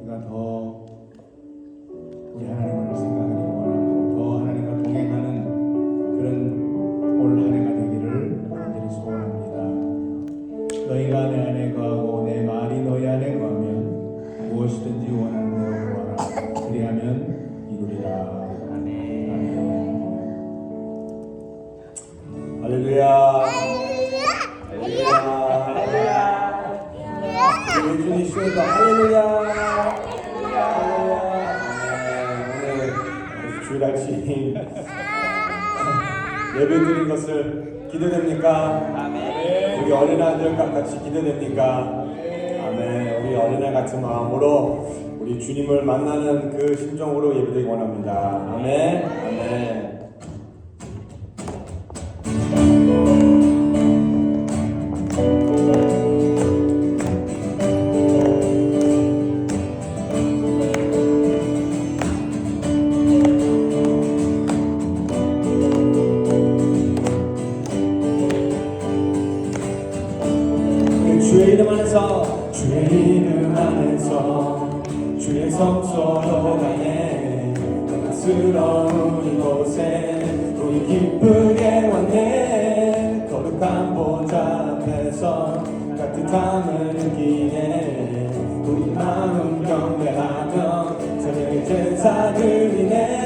우리가 더 우리 하나님을 생각하기 원하고 더 하나님과 동행하는 그런 올 한 해가 되기를 간절히 소원합니다. 너희가 내 안에 거하고 내 말이 너희 안에 거하면 무엇이든지 원하는 대로 구하라. 그리하면 이루리라. 할렐루야. 할렐루야. 할렐루야. 예수님 시오다. 할렐루야. 오늘 주일학식 예배 드린 것을 기대됩니까? 아멘. 우리 어린아이들과 같이 기대됩니까? 아멘. 우리 어린아이 같은 마음으로 우리 주님을 만나는 그 심정으로 예배드리기 원합니다. 아멘. 아멘. 주의 이름 안에서 주의 이름 안에서 주의 성소로 가네 영광스러운 이곳에 우리 기쁘게 왔네 거룩한 보좌 앞에서 따뜻함을 느끼네 우리 마음 경배하며 저녁에 제사 드리네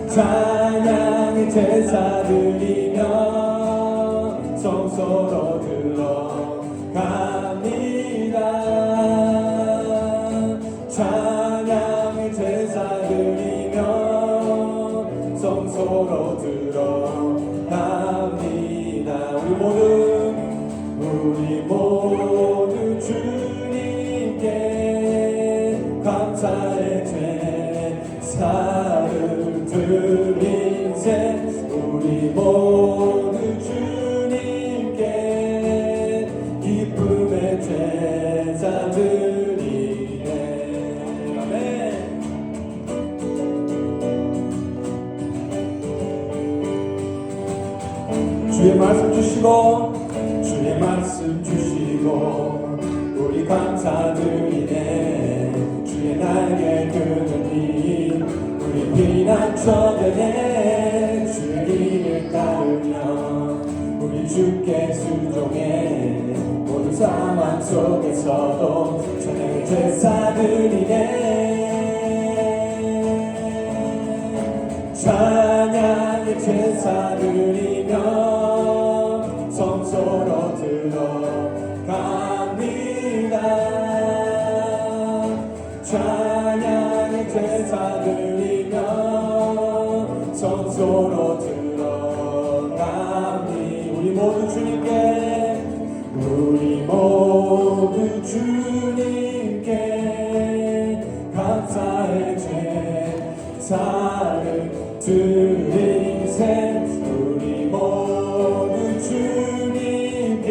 찬양의 제사 드리며 성소로 들어갑니다. 찬양의 제사 드리며 성소로 들어갑니다. 우리 모두 주님께 감사의 제사를 드리세 우리 모두 기쁨의 제사 드리네. 아멘. 주의 말씀 주시고 우리 감사드리네 주의 날개 그늘이 우리 피난처되네 주의 길을 따르며 우리 주께 순종해 모든 상황 속에서도 찬양의 제사 드리네 찬양의 제사 드리며 성소로 들어갑니다 찬양의 제사 드리며 성소로 들어갑니다 우리 모두 주님께 감사의 제사를 드리세 우리 모두 주님께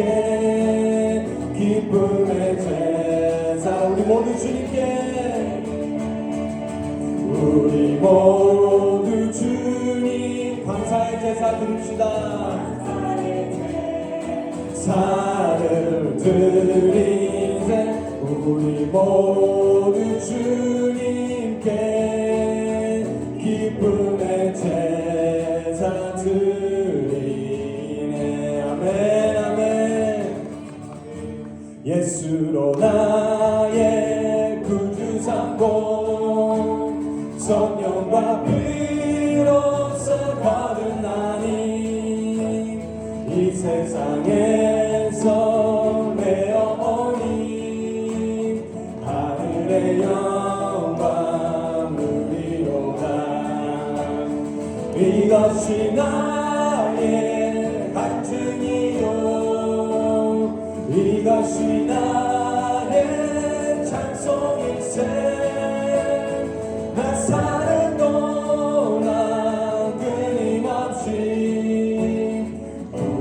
기쁨의 제사 우리 모두 주님 감사의 제사 드립시다 사를 드리세 우리 모두 주님께 기쁨의 제사 드리네 아멘 아멘 예수로 나의 구주 삼고 성령과 피로써 거듭나니 이 세상에서 내 어머니 하늘의 영광 누리로다 이것이 나의 간증이요 이것이 나의 찬송일세 나 사는 동안 끊임없이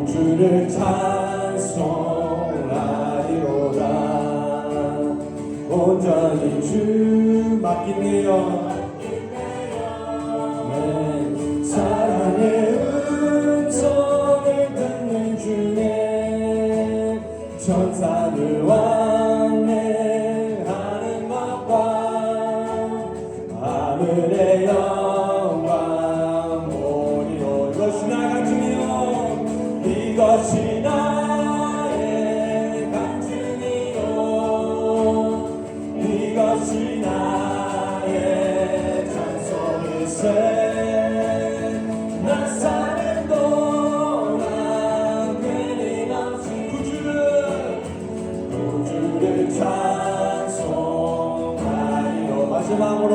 주를 찬송하리로다 온전히 주 맡기네요 사랑의 음성을 듣는 주에 천사들 왕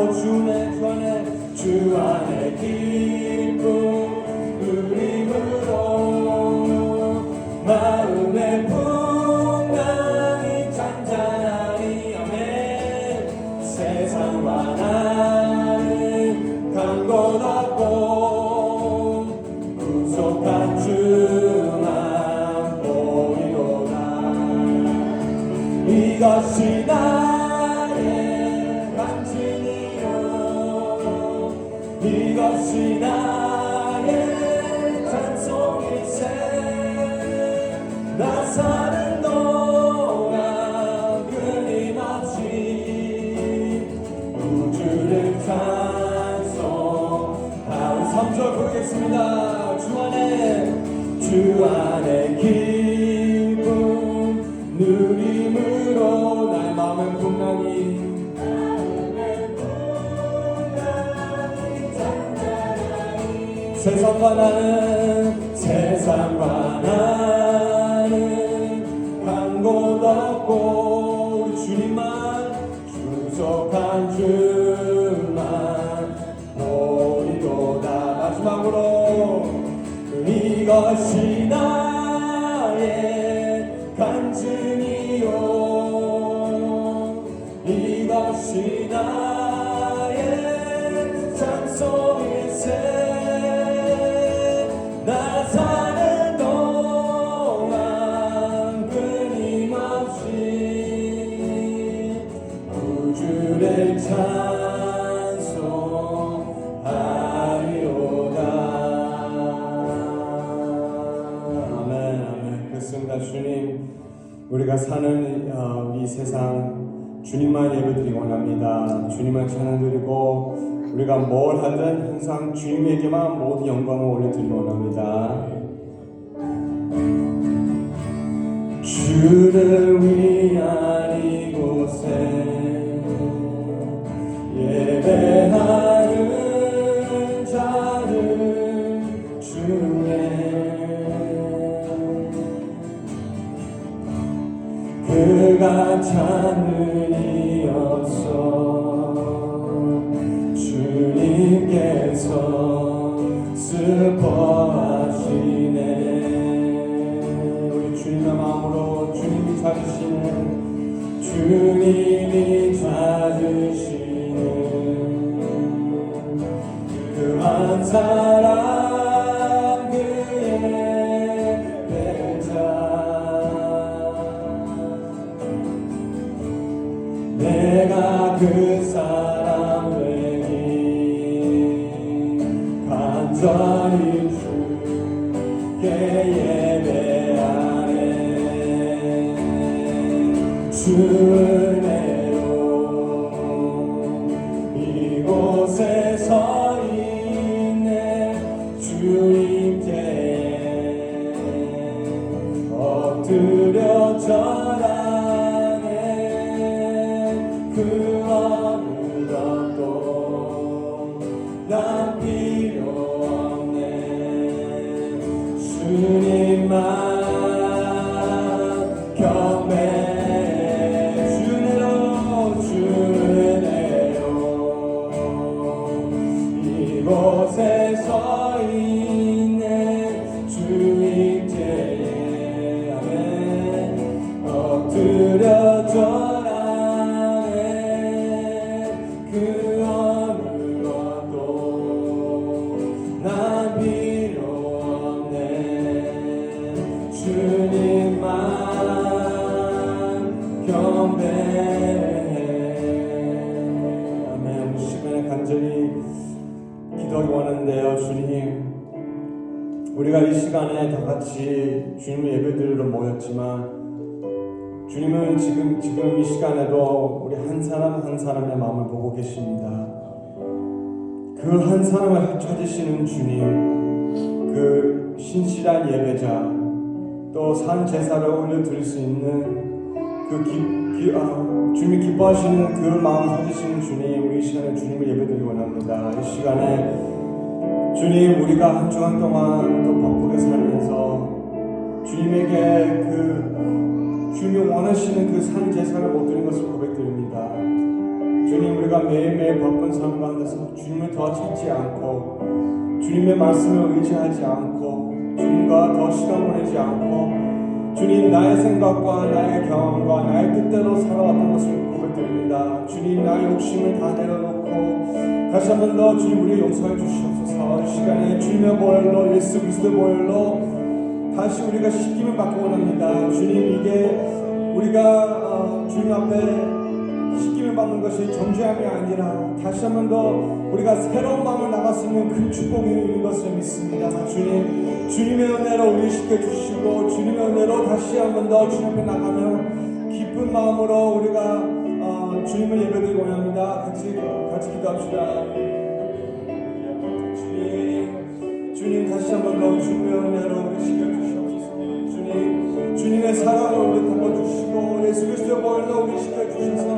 마음으로 주 안에 기쁨 누림으로 마음의 풍랑이 잔잔하리 아멘. 세상과 나는 간 곳 없고 구속한 주만 보이도다. 이것이 나의 간증이요 이것이 나의 찬송일세. 나 사는 동안 끊임없이 우주를 찬송하는 3절 부르겠습니다. 주 안에 기쁨 누림으로 나의 마음의 풍랑이 세상과 나는 간 곳 없고 우리 주님만 구속한 주만 보이도다. 마지막으로 이것이 나의 간증이요 이것이 나의 찬송일세. 나 사는 동안 끊임없이 우주를 찬송하리로다. 아멘 아멘. 그렇습니다. 주님, 우리가 사는 이 세상 주님만 예배드리기 원합니다. 주님만 찬양드리고 우리가 뭘 하든 항상 주님에게만 모든 영광을 올려드리기 원합니다. 주를 위한 이곳에 예배하는 자를 주네. 그가 찾는 이었어 주님께서 슬퍼하시네. 우리 주님의 마음으로 주님이 찾으시는 그 한 사람 그의 배자. 내가 그 사람 되니 간절히 주께 예배하네. 주 은혜로 이곳에 서 있네. 주님께 엎드려 절하네. 그 어느 것도 난 필요 없네. 주님만 경배해. 주 은혜로 이곳에 서 있네. 주님께 아멘. 엎드려 절하네. 그 어느 것도 난 필요 없네. 주님만 경배해. 아멘. 우리 시간에 간절히 기도하기 원하는데요. 주님, 우리가 이 시간에 다 같이 주님의 예배드리러 모였지만 주님은 지금 이 시간에도 우리 한 사람 한 사람의 마음을 보고 계십니다. 그 한 사람을 찾으시는 주님, 그 신실한 예배자, 또 산 제사를 올려드릴 수 있는 주님이 기뻐하시는 그 마음을 찾으시는 주님, 우리 이 시간에 주님을 예배드리기 원합니다. 이 시간에 주님, 우리가 한 주간 동안 또 바쁘게 살면서 주님에게 주님이 원하시는 그 산 제사를 못 드린 것을 고백드립니다. 주님, 우리가 매일매일 바쁜 삶 가운데서 주님을 더 찾지 않고 주님의 말씀을 의지하지 않고 주님과 더 시간 보내지 않고 주님, 나의 생각과 나의 경험과 나의 뜻대로 살아왔던 것을 고백드립니다. 주님, 나의 욕심을 다 내려놓고 다시 한 번 더 주님, 우리 용서해 주시옵소서. 이 시간에 주님의 보혈로, 예수 그리스도의 보혈로 다시 우리가 씻김을 받기 원합니다. 주님, 이게 우리가 주님 앞에 씻김을 받는 것이 정죄함이 아니라 다시 한 번 더 우리가 새로운 마음을 나갈 수 있는 그 축복이 있는 것을 믿습니다. 주님, 주님의 은혜로 우리 씻겨주시고 주님의 은혜로 다시 한 번 더 주님 앞에 나가는 기쁜 마음으로 우리가 주님을 예배드리기 원합니다. 같이 기도합시다. 주님, 다시 한 번 더 주님의 은혜로 우리 씻겨주시옵소서. 주님의 사랑을 우리 덮어주시고 예수 그리스도의 보혈로 우리 씻겨주셔서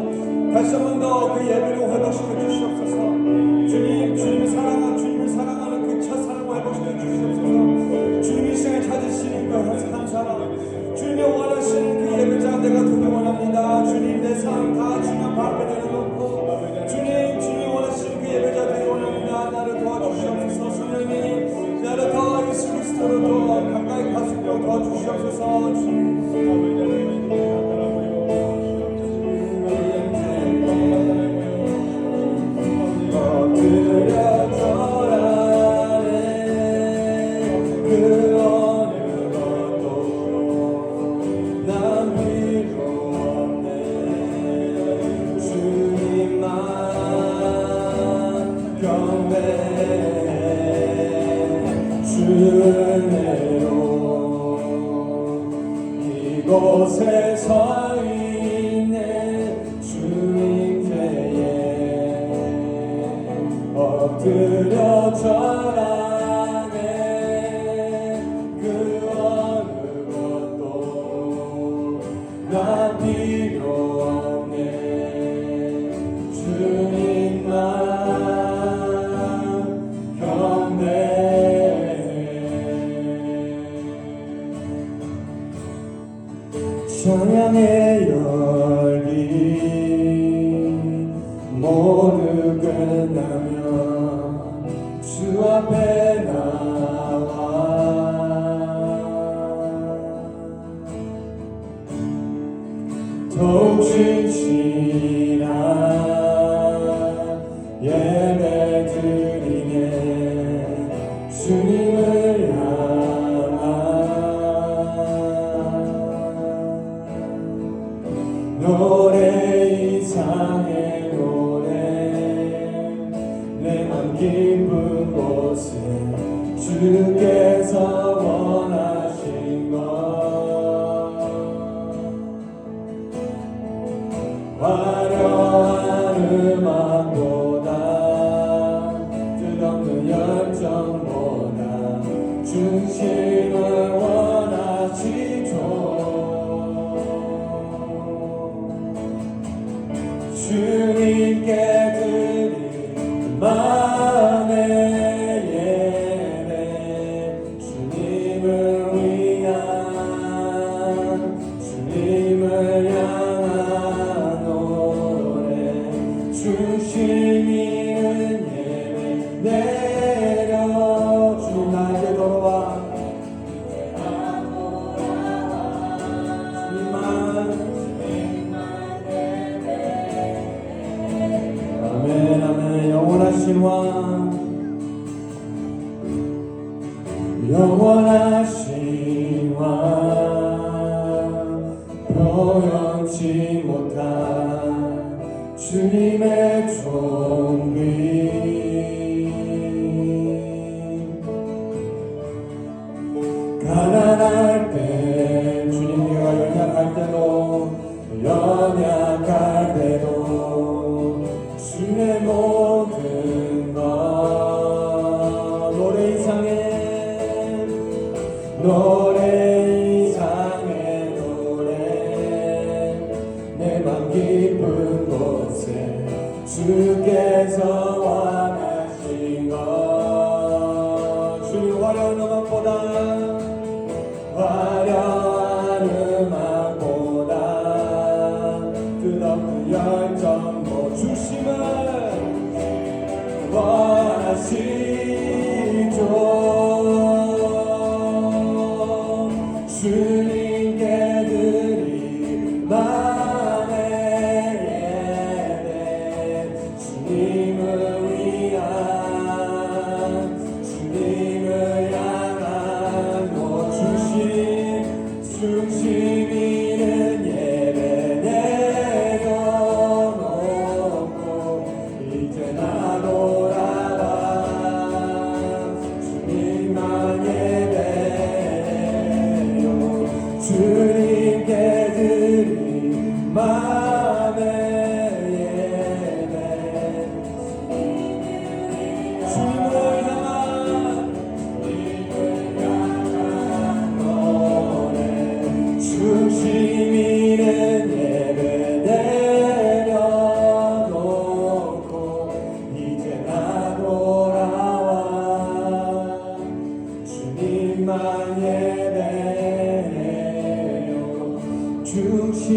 다시 한 번 더 그 예배를 회복시켜 주시옵소서. 주님을 사랑하는 그 첫사랑을 회복시켜 주시옵소서. 주님이 시간에 찾으시는 그 한 사람, 주님이 원하시는 그 예배자 내가 되기 원합니다. 주님, 내 삶 다 주님 앞에 내려놓고 주님이 원하시는 그 예배자 되기 원합니다. 나를 도와주시옵소서. 성령님, 나를 더 예수 그리스도로 더 가까이 갈 수 있도록 도와주시옵소서. 이곳에 서 있는 주님 뒤에 엎드려 절하네. 그 어느 것도 나 필요 없네. 주님만 경배해. 찬양의 열기 모두 끝나면 주 앞에 나와 더욱 진실한 예배 드리네. 주님을 노래 이상의 노래 내 맘 깊은 곳에 주께서 원하신 것 화려한 음악보다 뜻없는 열정보다 중심을 원하시죠. 주님께 드린 마음의 예배 주님을 향한 노래 중심이 있는 예배 내려 주님 나에게 돌아와 영원하신 왕 영원하신 왕 표현치 못한 주님의 존귀 가난할 때 주님과 연약할 때도 주의 모든 것 노래 이상의 노래 내 맘 깊은 곳에 주께서 원하신 것 주님 화려한 음악보다 뜻없는 열정도 주심을 주님께 드리만 예배 주님을 위한 주님을 향한 중심 있는 예배 내려놓고 이제 나 돌아와 주님만 예배요 주님께 드린 마음의 예배 주님을 향한 노래 중심 있는 예배 내려놓고 이제 나 돌아와 주님만 예배해요 중심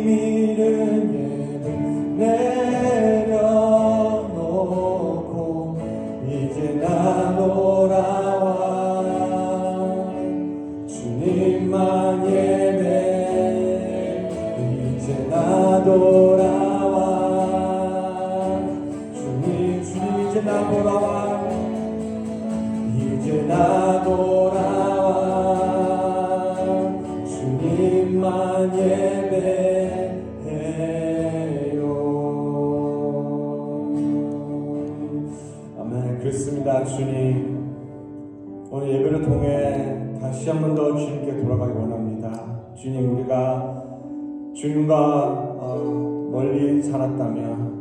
있는 예배 내려놓고 이제 나 돌아와 주님만 예배 이제 나 돌아와 주님 이제 나 돌아와 이제 나 돌아와 주님만 예배해요. 아멘. 그렇습니다. 주님 오늘 예배를 통해 다시 한 번 더 주님께 돌아가기 원합니다. 주님 우리가 주님과 멀리 살았다면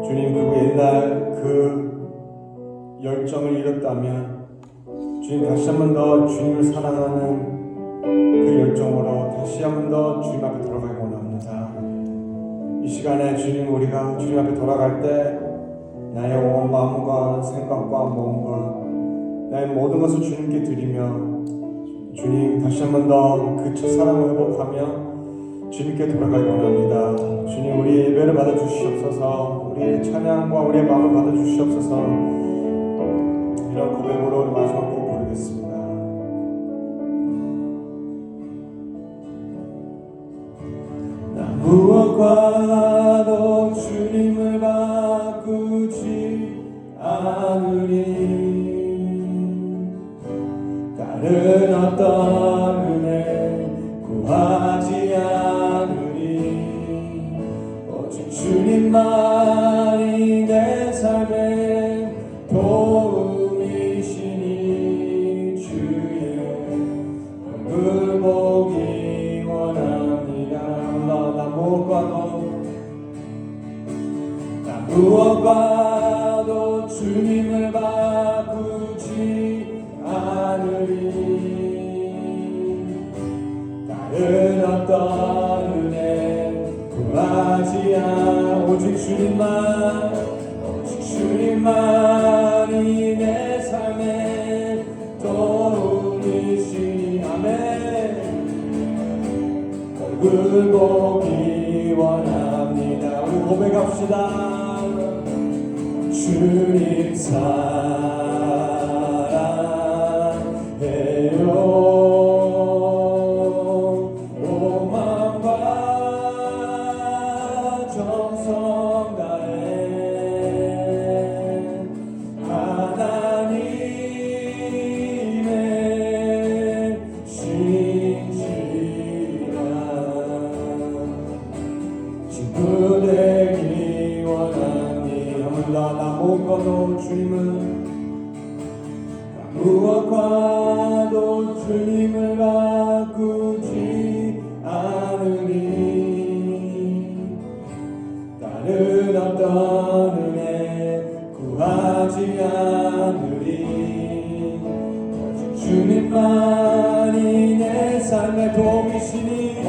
주님 그리고 옛날 그 열정을 잃었다면 주님 다시 한 번 더 주님을 사랑하는 그 열정으로 다시 한 번 더 주님 앞에 돌아가기 원합니다. 이 시간에 주님 우리가 주님 앞에 돌아갈 때 나의 온 마음과 생각과 몸과 나의 모든 것을 주님께 드리며 주님 다시 한 번 더 그 첫사랑을 회복하며 주님께 돌아가기 원합니다. 주님 우리의 예배를 받아주시옵소서 우리의 찬양과 우리의 마음을 받아주시옵소서 이런 고백으로 우리 마지막 곡 부르겠습니다. 나 무엇과도 주님을 바꾸지 않으리 다른 어떤 은혜 구하지 않으리 오직 주님만이 내 삶의 도움이시니 주의 얼굴 보기 원합니다. 나 무엇과도 주님을 바꾸지 않으리 다른 어떤 은혜 구하지 않 오직 주님만이 내 삶의 도움이시니 아멘 얼굴 보기 원합니다. 우리 고백합시다. 주님 사랑해요 온 마음과 정성 다해 하나님의 신실한 친구 되기 원하니 나 무엇과도 주님을 바꾸지 않으리 다른 어떤 은혜 구하지 않으리 오직 주님만이 내 삶의 도움이시니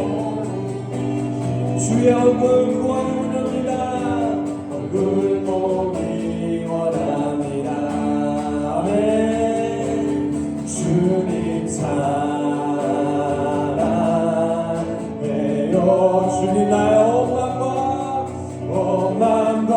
주의 얼굴 구하기 원합니다. 얼굴 보기 원합니다. 아멘 주님 사랑해요 주님 나의 온 마음과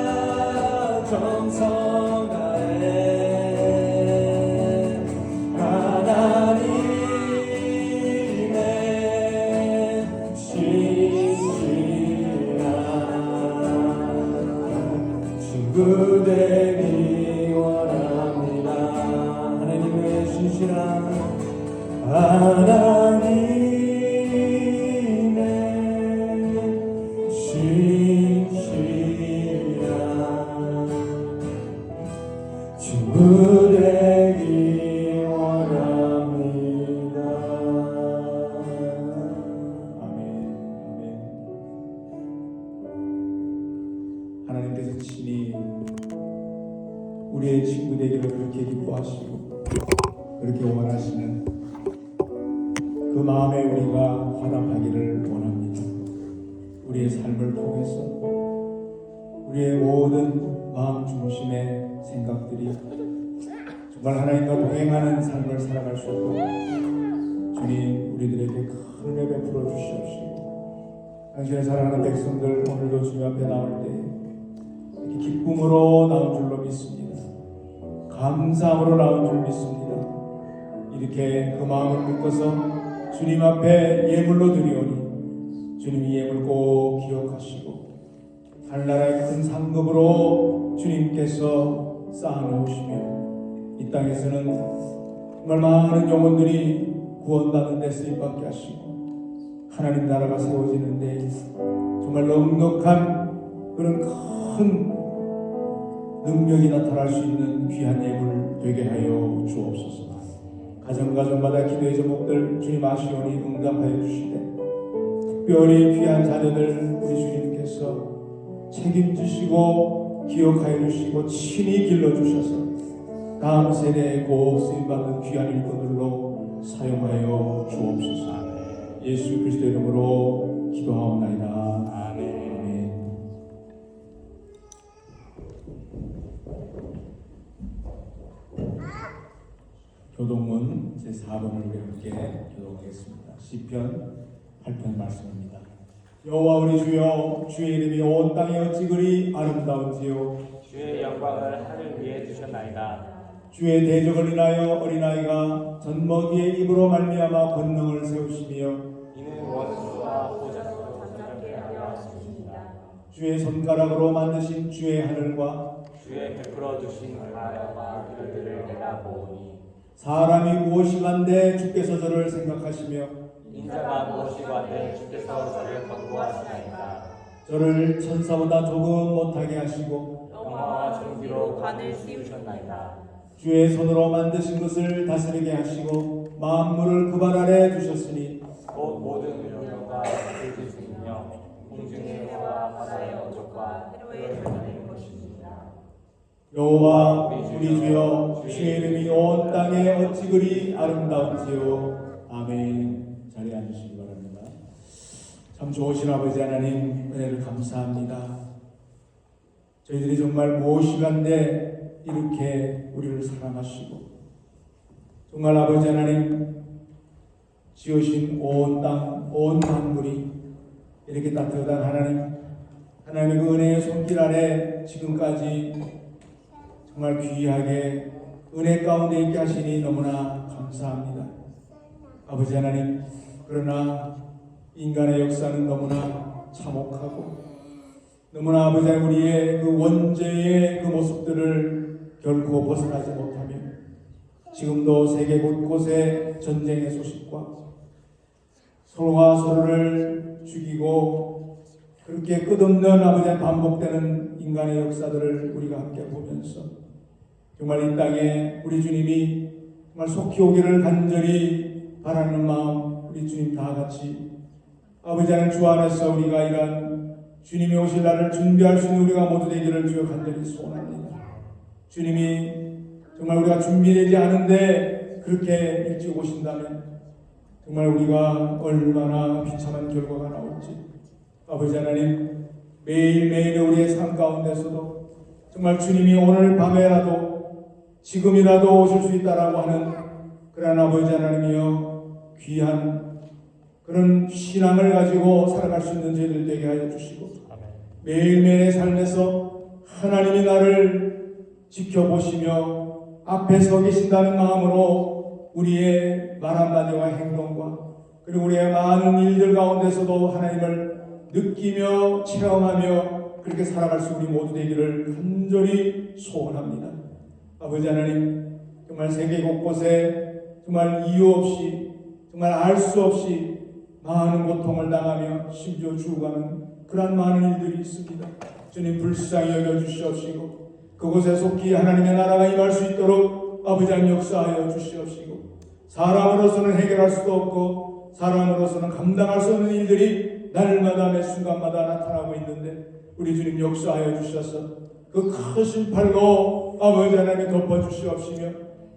오만과 정성 다해 하나님의 신실한 친구 되기 원합니다. 하나님의 신실한 하나님의 신실한 친구 되기 원합니다. 아멘. 하나님께서 친히 우리의 친구 되기를 그렇게 기뻐하시고 그렇게 원하시는 그 마음에 우리가 화답하기를 원합니다. 우리의 삶을 통해서 우리의 모든 마음 중심의 생각들이 정말 하나님과 동행하는 삶을 살아갈 수 있도록 주님 우리들에게 큰 은혜 베풀어 주시옵시고 당신의 사랑하는 백성들 오늘도 주님 앞에 나올 때 이렇게 기쁨으로 나온 줄로 믿습니다. 감사함으로 나온 줄 믿습니다. 이렇게 그 마음을 묶어서 주님 앞에 예물로 드리오니 주님 이 예물 꼭 기억하시고 하늘나라의 큰 상급으로 주님께서 쌓아놓으시며 이 땅에서는 정말 많은 영혼들이 구원받는 데 쓰임받게 하시고 하나님 나라가 세워지는데 정말 넉넉한 그런 큰 능력이 나타날 수 있는 귀한 예물 되게 하여 주옵소서. 가정가정마다 기도의 제목들 주님 아시오니 응답하여 주시되 특별히 귀한 자녀들 우리 주님께서 책임지시고 기억하여 주시고 친히 길러주셔서 다음 세대에 꼭 쓰임받는 귀한 일꾼들로 사용하여 주옵소서. 예수 그리스도의 이름으로 기도하옵나이다. 아멘. 교동문 제4번을 우리 함께 교독하겠습니다. 시편 8편 말씀입니다. 여호와 우리 주여 주의 이름이 온 땅에 어찌 그리 아름다운지요. 주의 영광을 하늘 위에 두셨나이다. 주의 대적을 인하여 어린아이가 젖먹이의 입으로 말미암아 권능을 세우시며 이는 원수와 보자수로 전쟁케 하려 하십니다. 주의 손가락으로 만드신 주의 하늘과 주의 베풀어 두신 바다와 별들을 내가 보오니 사람이 무엇이 간데 주께서 저를 생각하시며 인자가 무엇이 관데 주께서 저를 권고하시나이다. 저를 천사보다 조금 못하게 하시고 영화와 존귀로 관을 씌우셨나이다. 주의 손으로 만드신 것을 다스리게 하시고 만물을 그 발 아래 두셨으니 곧 모든 운명과 그 기준이며 공중의 해와 바다의 어족과 해로의 별들인 것입니다. 여호와 우리 주여 주의 이름이 온 땅에 어찌 그리 아름다운지요. 아멘. 자리에 앉으시기 바랍니다. 참 좋으신 아버지 하나님 은혜를 감사합니다. 저희들이 정말 무엇이간데 이렇게 우리를 사랑하시고 정말 아버지 하나님 지으신 온 땅, 온 만물이 이렇게 따뜻한 하나님의 그 은혜의 손길 아래 지금까지 정말 귀하게 은혜 가운데 있게 하시니 너무나 감사합니다. 아버지 하나님, 그러나 인간의 역사는 너무나 참혹하고 너무나 아버지 하나님 우리의 그 원죄의 그 모습들을 결코 벗어나지 못하며 지금도 세계 곳곳에 전쟁의 소식과 서로가 서로를 죽이고 그렇게 끝없는 아버지 하나님 반복되는 인간의 역사들을 우리가 함께 보면서 정말 이 땅에 우리 주님이 정말 속히 오기를 간절히 바라는 마음 우리 주님 다 같이 아버지 하나님 주 안에서 우리가 이런 주님이 오실 날을 준비할 수 있는 우리가 모두 되기를 주여 간절히 소원합니다. 주님이 정말 우리가 준비되지 않은데 그렇게 일찍 오신다면 정말 우리가 얼마나 비참한 결과가 나올지 아버지 하나님 매일매일 우리의 삶 가운데서도 정말 주님이 오늘 밤에라도 지금이라도 오실 수 있다라고 하는 그런 아버지 하나님이여 귀한 그런 신앙을 가지고 살아갈 수 있는 저희들 되게 하여 주시고 아멘. 매일매일의 삶에서 하나님이 나를 지켜보시며 앞에 서 계신다는 마음으로 우리의 말 한마디와 행동과 그리고 우리의 많은 일들 가운데서도 하나님을 느끼며 체험하며 그렇게 살아갈 수 우리 모두 되기를 간절히 소원합니다. 아버지 하나님, 정말 세계 곳곳에 정말 이유 없이 정말 알 수 없이 많은 고통을 당하며 심지어 죽어가는 그런 많은 일들이 있습니다. 주님 불쌍히 여겨주시옵시고 그곳에 속히 하나님의 나라가 임할 수 있도록 아버지 하나님 역사하여 주시옵시고 사람으로서는 해결할 수도 없고 사람으로서는 감당할 수 없는 일들이 날마다 매 순간마다 나타나고 있는데 우리 주님 역사하여 주셔서 그 크신 팔로 아버지 하나님이 덮어주시옵시며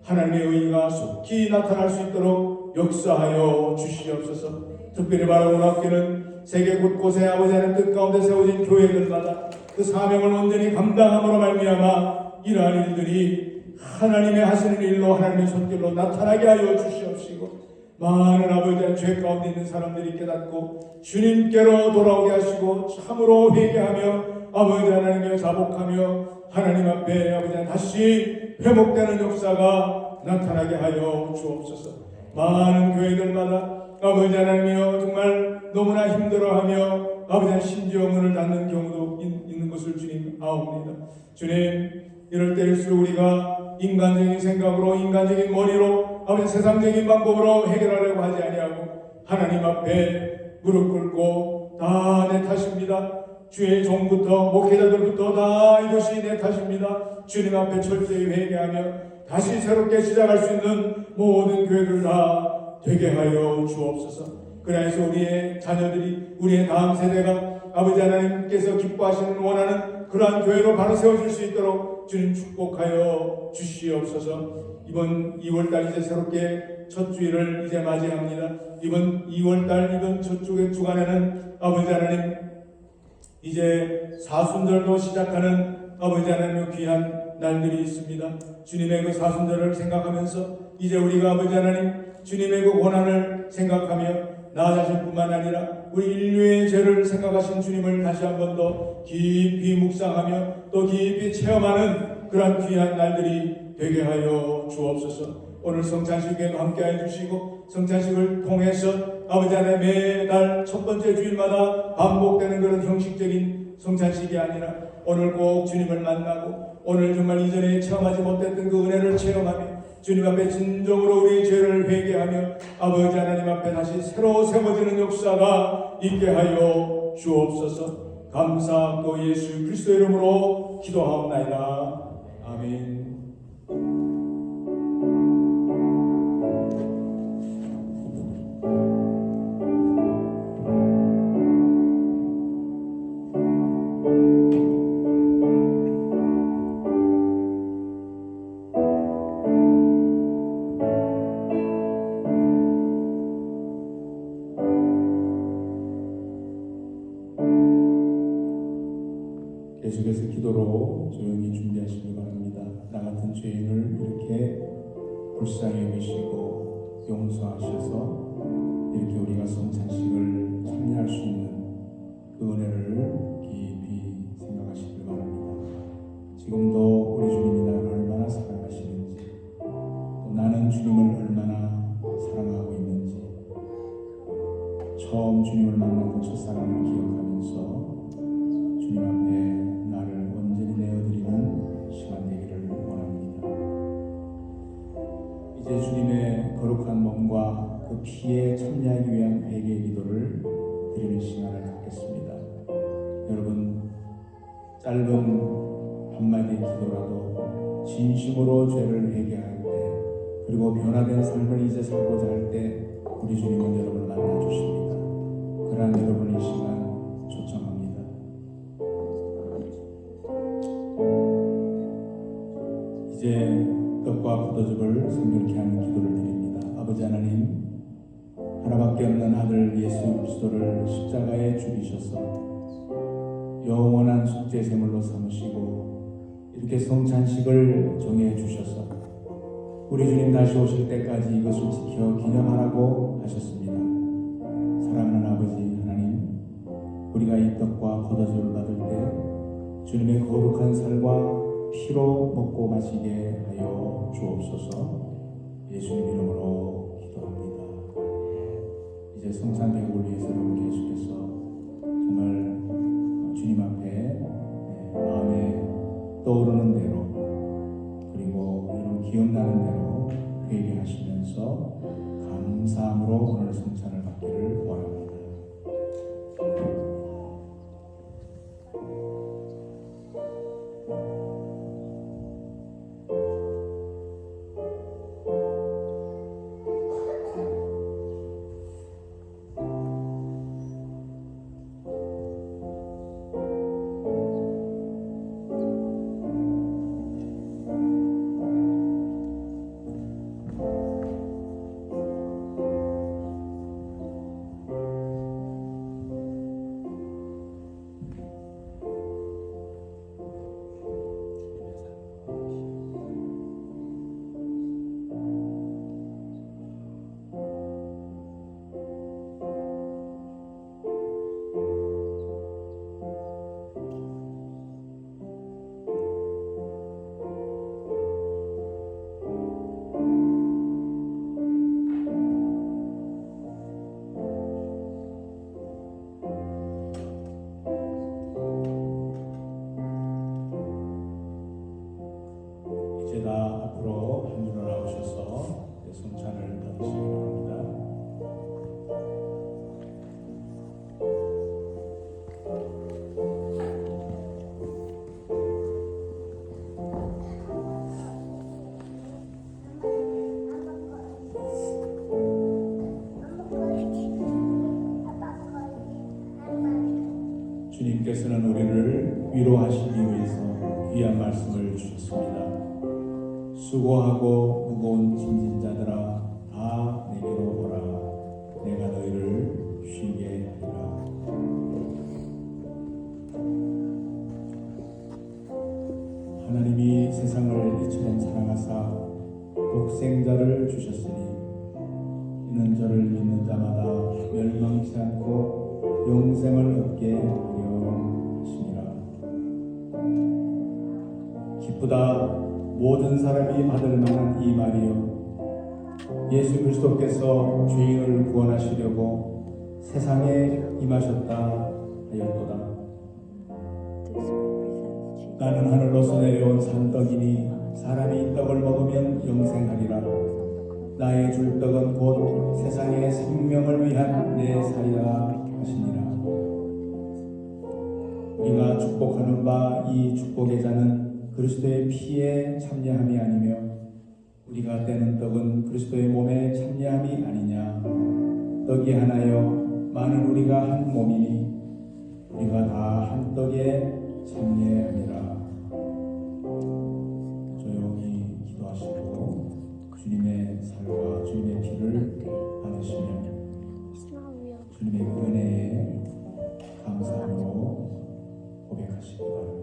하나님의 의가 속히 나타날 수 있도록 역사하여 주시옵소서. 특별히 바라보는 학교는 세계 곳곳에 아버지 하나님 뜻 가운데 세워진 교회들마다 그 사명을 온전히 감당함으로 말미암아 이러한 일들이 하나님의 하시는 일로 하나님의 손길로 나타나게 하여 주시옵시고 많은 아버지의 죄 가운데 있는 사람들이 깨닫고 주님께로 돌아오게 하시고 참으로 회개하며 아버지 하나님을 자복하며 하나님 앞에 아버지 하나님 다시 회복되는 역사가 나타나게 하여 주옵소서. 많은 교회들마다 아버지 하나님이여 정말 너무나 힘들어하며 아버지 하나님 심지어 문을 닫는 경우도 있는 것을 주님 아옵니다. 주님 이럴 때일수록 우리가 인간적인 생각으로 인간적인 머리로 아버지 세상적인 방법으로 해결하려고 하지 아니하고 하나님 앞에 무릎 꿇고 다 내 탓입니다. 주의 종부터 목회자들부터 다 이것이 내 탓입니다. 주님 앞에 철저히 회개하며 다시 새롭게 시작할 수 있는 모든 교회를 다 되게 하여 주옵소서. 그래서 우리의 자녀들이 우리의 다음 세대가 아버지 하나님께서 기뻐하시는 원하는 그러한 교회로 바로 세워질 수 있도록 주님 축복하여 주시옵소서. 이번 2월달 이제 새롭게 첫 주일을 이제 맞이합니다. 이번 2월달 이번 첫 주간에는 아버지 하나님 이제 사순절도 시작하는 아버지 하나님의 귀한 날들이 있습니다. 주님의 그 사순절을 생각하면서 이제 우리가 아버지 하나님 주님의 그 고난을 생각하며 나 자신뿐만 아니라 우리 인류의 죄를 생각하신 주님을 다시 한 번 더 깊이 묵상하며 또 깊이 체험하는 그런 귀한 날들이 되게 하여 주옵소서. 오늘 성찬식에도 함께해 주시고 성찬식을 통해서 아버지 하나님 매달 첫 번째 주일마다 반복되는 그런 형식적인 성찬식이 아니라 오늘 꼭 주님을 만나고 오늘 정말 이전에 체험하지 못했던 그 은혜를 체험하며 주님 앞에 진정으로 우리의 죄를 회개하며 아버지 하나님 앞에 다시 새로 세워지는 역사가 있게 하여 주옵소서. 감사하고 예수 그리스도 이름으로 기도하옵나이다. 아멘. 계속해서 기도로 조용히 준비하시기 바랍니다. 나 같은 죄인을 이렇게 불쌍히 여기시고 용서하셔서 이렇게 우리가 성찬식을 참여할 수 있는 그 은혜를 깊이 생각하시길 바랍니다. 지금도 우리 주님이 나를 얼마나 사랑하시는지 또 나는 주님을 얼마나 사랑하고 있는지 처음 주님을 만난 그 첫사랑을 기억하면서 주님 앞에 나를 온전히 내어드리는 시간 되기를 원합니다. 이제 주님의 거룩한 몸과 그 피에 참여하기 위한 회개의 기도를 드리는 시간을 갖겠습니다. 여러분 짧은 한마디의 기도라도 진심으로 죄를 회개할 때 그리고 변화된 삶을 이제 살고자 할 때 우리 주님은 여러분을 만나주십니다. 그러한 여러분의 시간 초청합니다. 이제 떡과 포도즙을 성결케 하는 기도를 드립니다. 아버지 하나님, 하나밖에 없는 아들 예수 그리스도를 십자가에 죽이셔서 영원한 속죄 제물로 삼으시고 이렇게 성찬식을 정해 주셔서 우리 주님 다시 오실 때까지 이것을 지켜 기념하라고 하셨습니다. 우리가 이 떡과 겉옷을 받을 때 주님의 거룩한 살과 피로 먹고 마시게 하여 주옵소서. 예수님 이름으로 기도합니다. 이제 성찬계곡을 위해서 여러분 계속해서 정말 주님 앞에 마음에 떠오르는 대로 그리고 여러분 기억나는 대로 회개하시면서 감사함으로 오늘 성찬을 받기를 원합니다. 이제 다 앞으로 한으로 나오셔서 성찬을 받으시기 바랍니다. 주님께서는 우리를 위로하시기 위해서 귀한 말씀을 주셨습니다. 수고하고 무거운 짐진 자들아 다 내게로 오라. 내가 너희를 쉬게 하리라. 하나님이 세상을 이처럼 사랑하사 독생자를 주셨으니 이는 저를 믿는 자마다 멸망치 않고 영생을 얻게 하려 하심이라. 기쁘다 모든 사람이 받을 만한 이 말이요 예수 그리스도께서 죄인을 구원하시려고 세상에 임하셨다 하였도다. 나는 하늘로서 내려온 산떡이니 사람이 이 떡을 먹으면 영생하리라. 나의 줄 떡은 곧 세상의 생명을 위한 내 살이라 하시니라. 우리가 축복하는 바 이 축복의 잔은 그리스도의 피에 참여함이 아니며 우리가 떼는 떡은 그리스도의 몸에 참여함이 아니냐. 떡이 하나여 많은 우리가 한 몸이니 우리가 다 한 떡에 참여함이라. 조용히 기도하시고 주님의 살과 주님의 피를 받으시며 주님의 은혜에 감사함으로 고백하시기 바랍니다.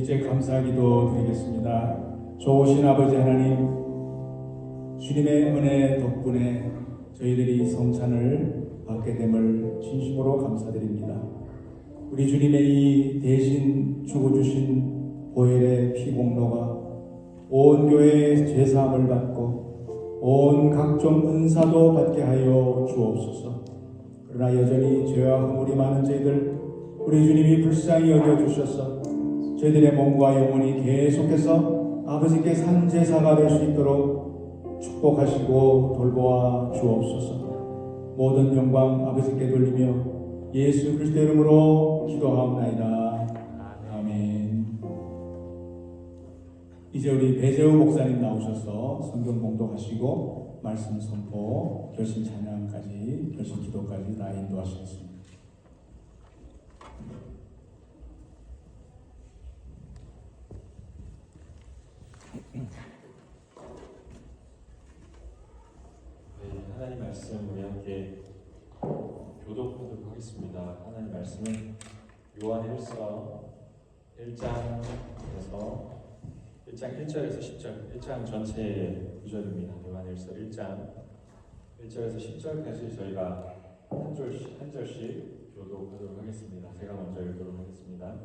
이제 감사기도 드리겠습니다. 좋으신 아버지 하나님, 주님의 은혜 덕분에 저희들이 성찬을 받게 됨을 진심으로 감사드립니다. 우리 주님의 이 대신 죽어주신 보혈의 피 공로가 온 교회의 죄사함을 받고 온 각종 은사도 받게 하여 주옵소서. 그러나 여전히 죄와 허물이 많은 저희들, 우리 주님이 불쌍히 여겨주셔서 저희들의 몸과 영혼이 계속해서 아버지께 산제사가 될 수 있도록 축복하시고 돌보아 주옵소서. 모든 영광 아버지께 돌리며 예수 그리스도의 이름으로 기도하옵나이다. 아멘. 이제 우리 배재우 목사님 나오셔서 성경 봉독하시고 말씀 선포, 결심 찬양까지, 결심 기도까지 다 인도하시겠습니다. 네, 하나님 말씀 우리 함께 교독하도록 하겠습니다. 하나님 말씀은 요한일서 1장에서 1절에서 10절, 1장 전체의 구절입니다. 요한일서 1장 1절에서 10절까지 저희가 한 절씩 교독하도록 하겠습니다. 제가 먼저 읽도록 하겠습니다.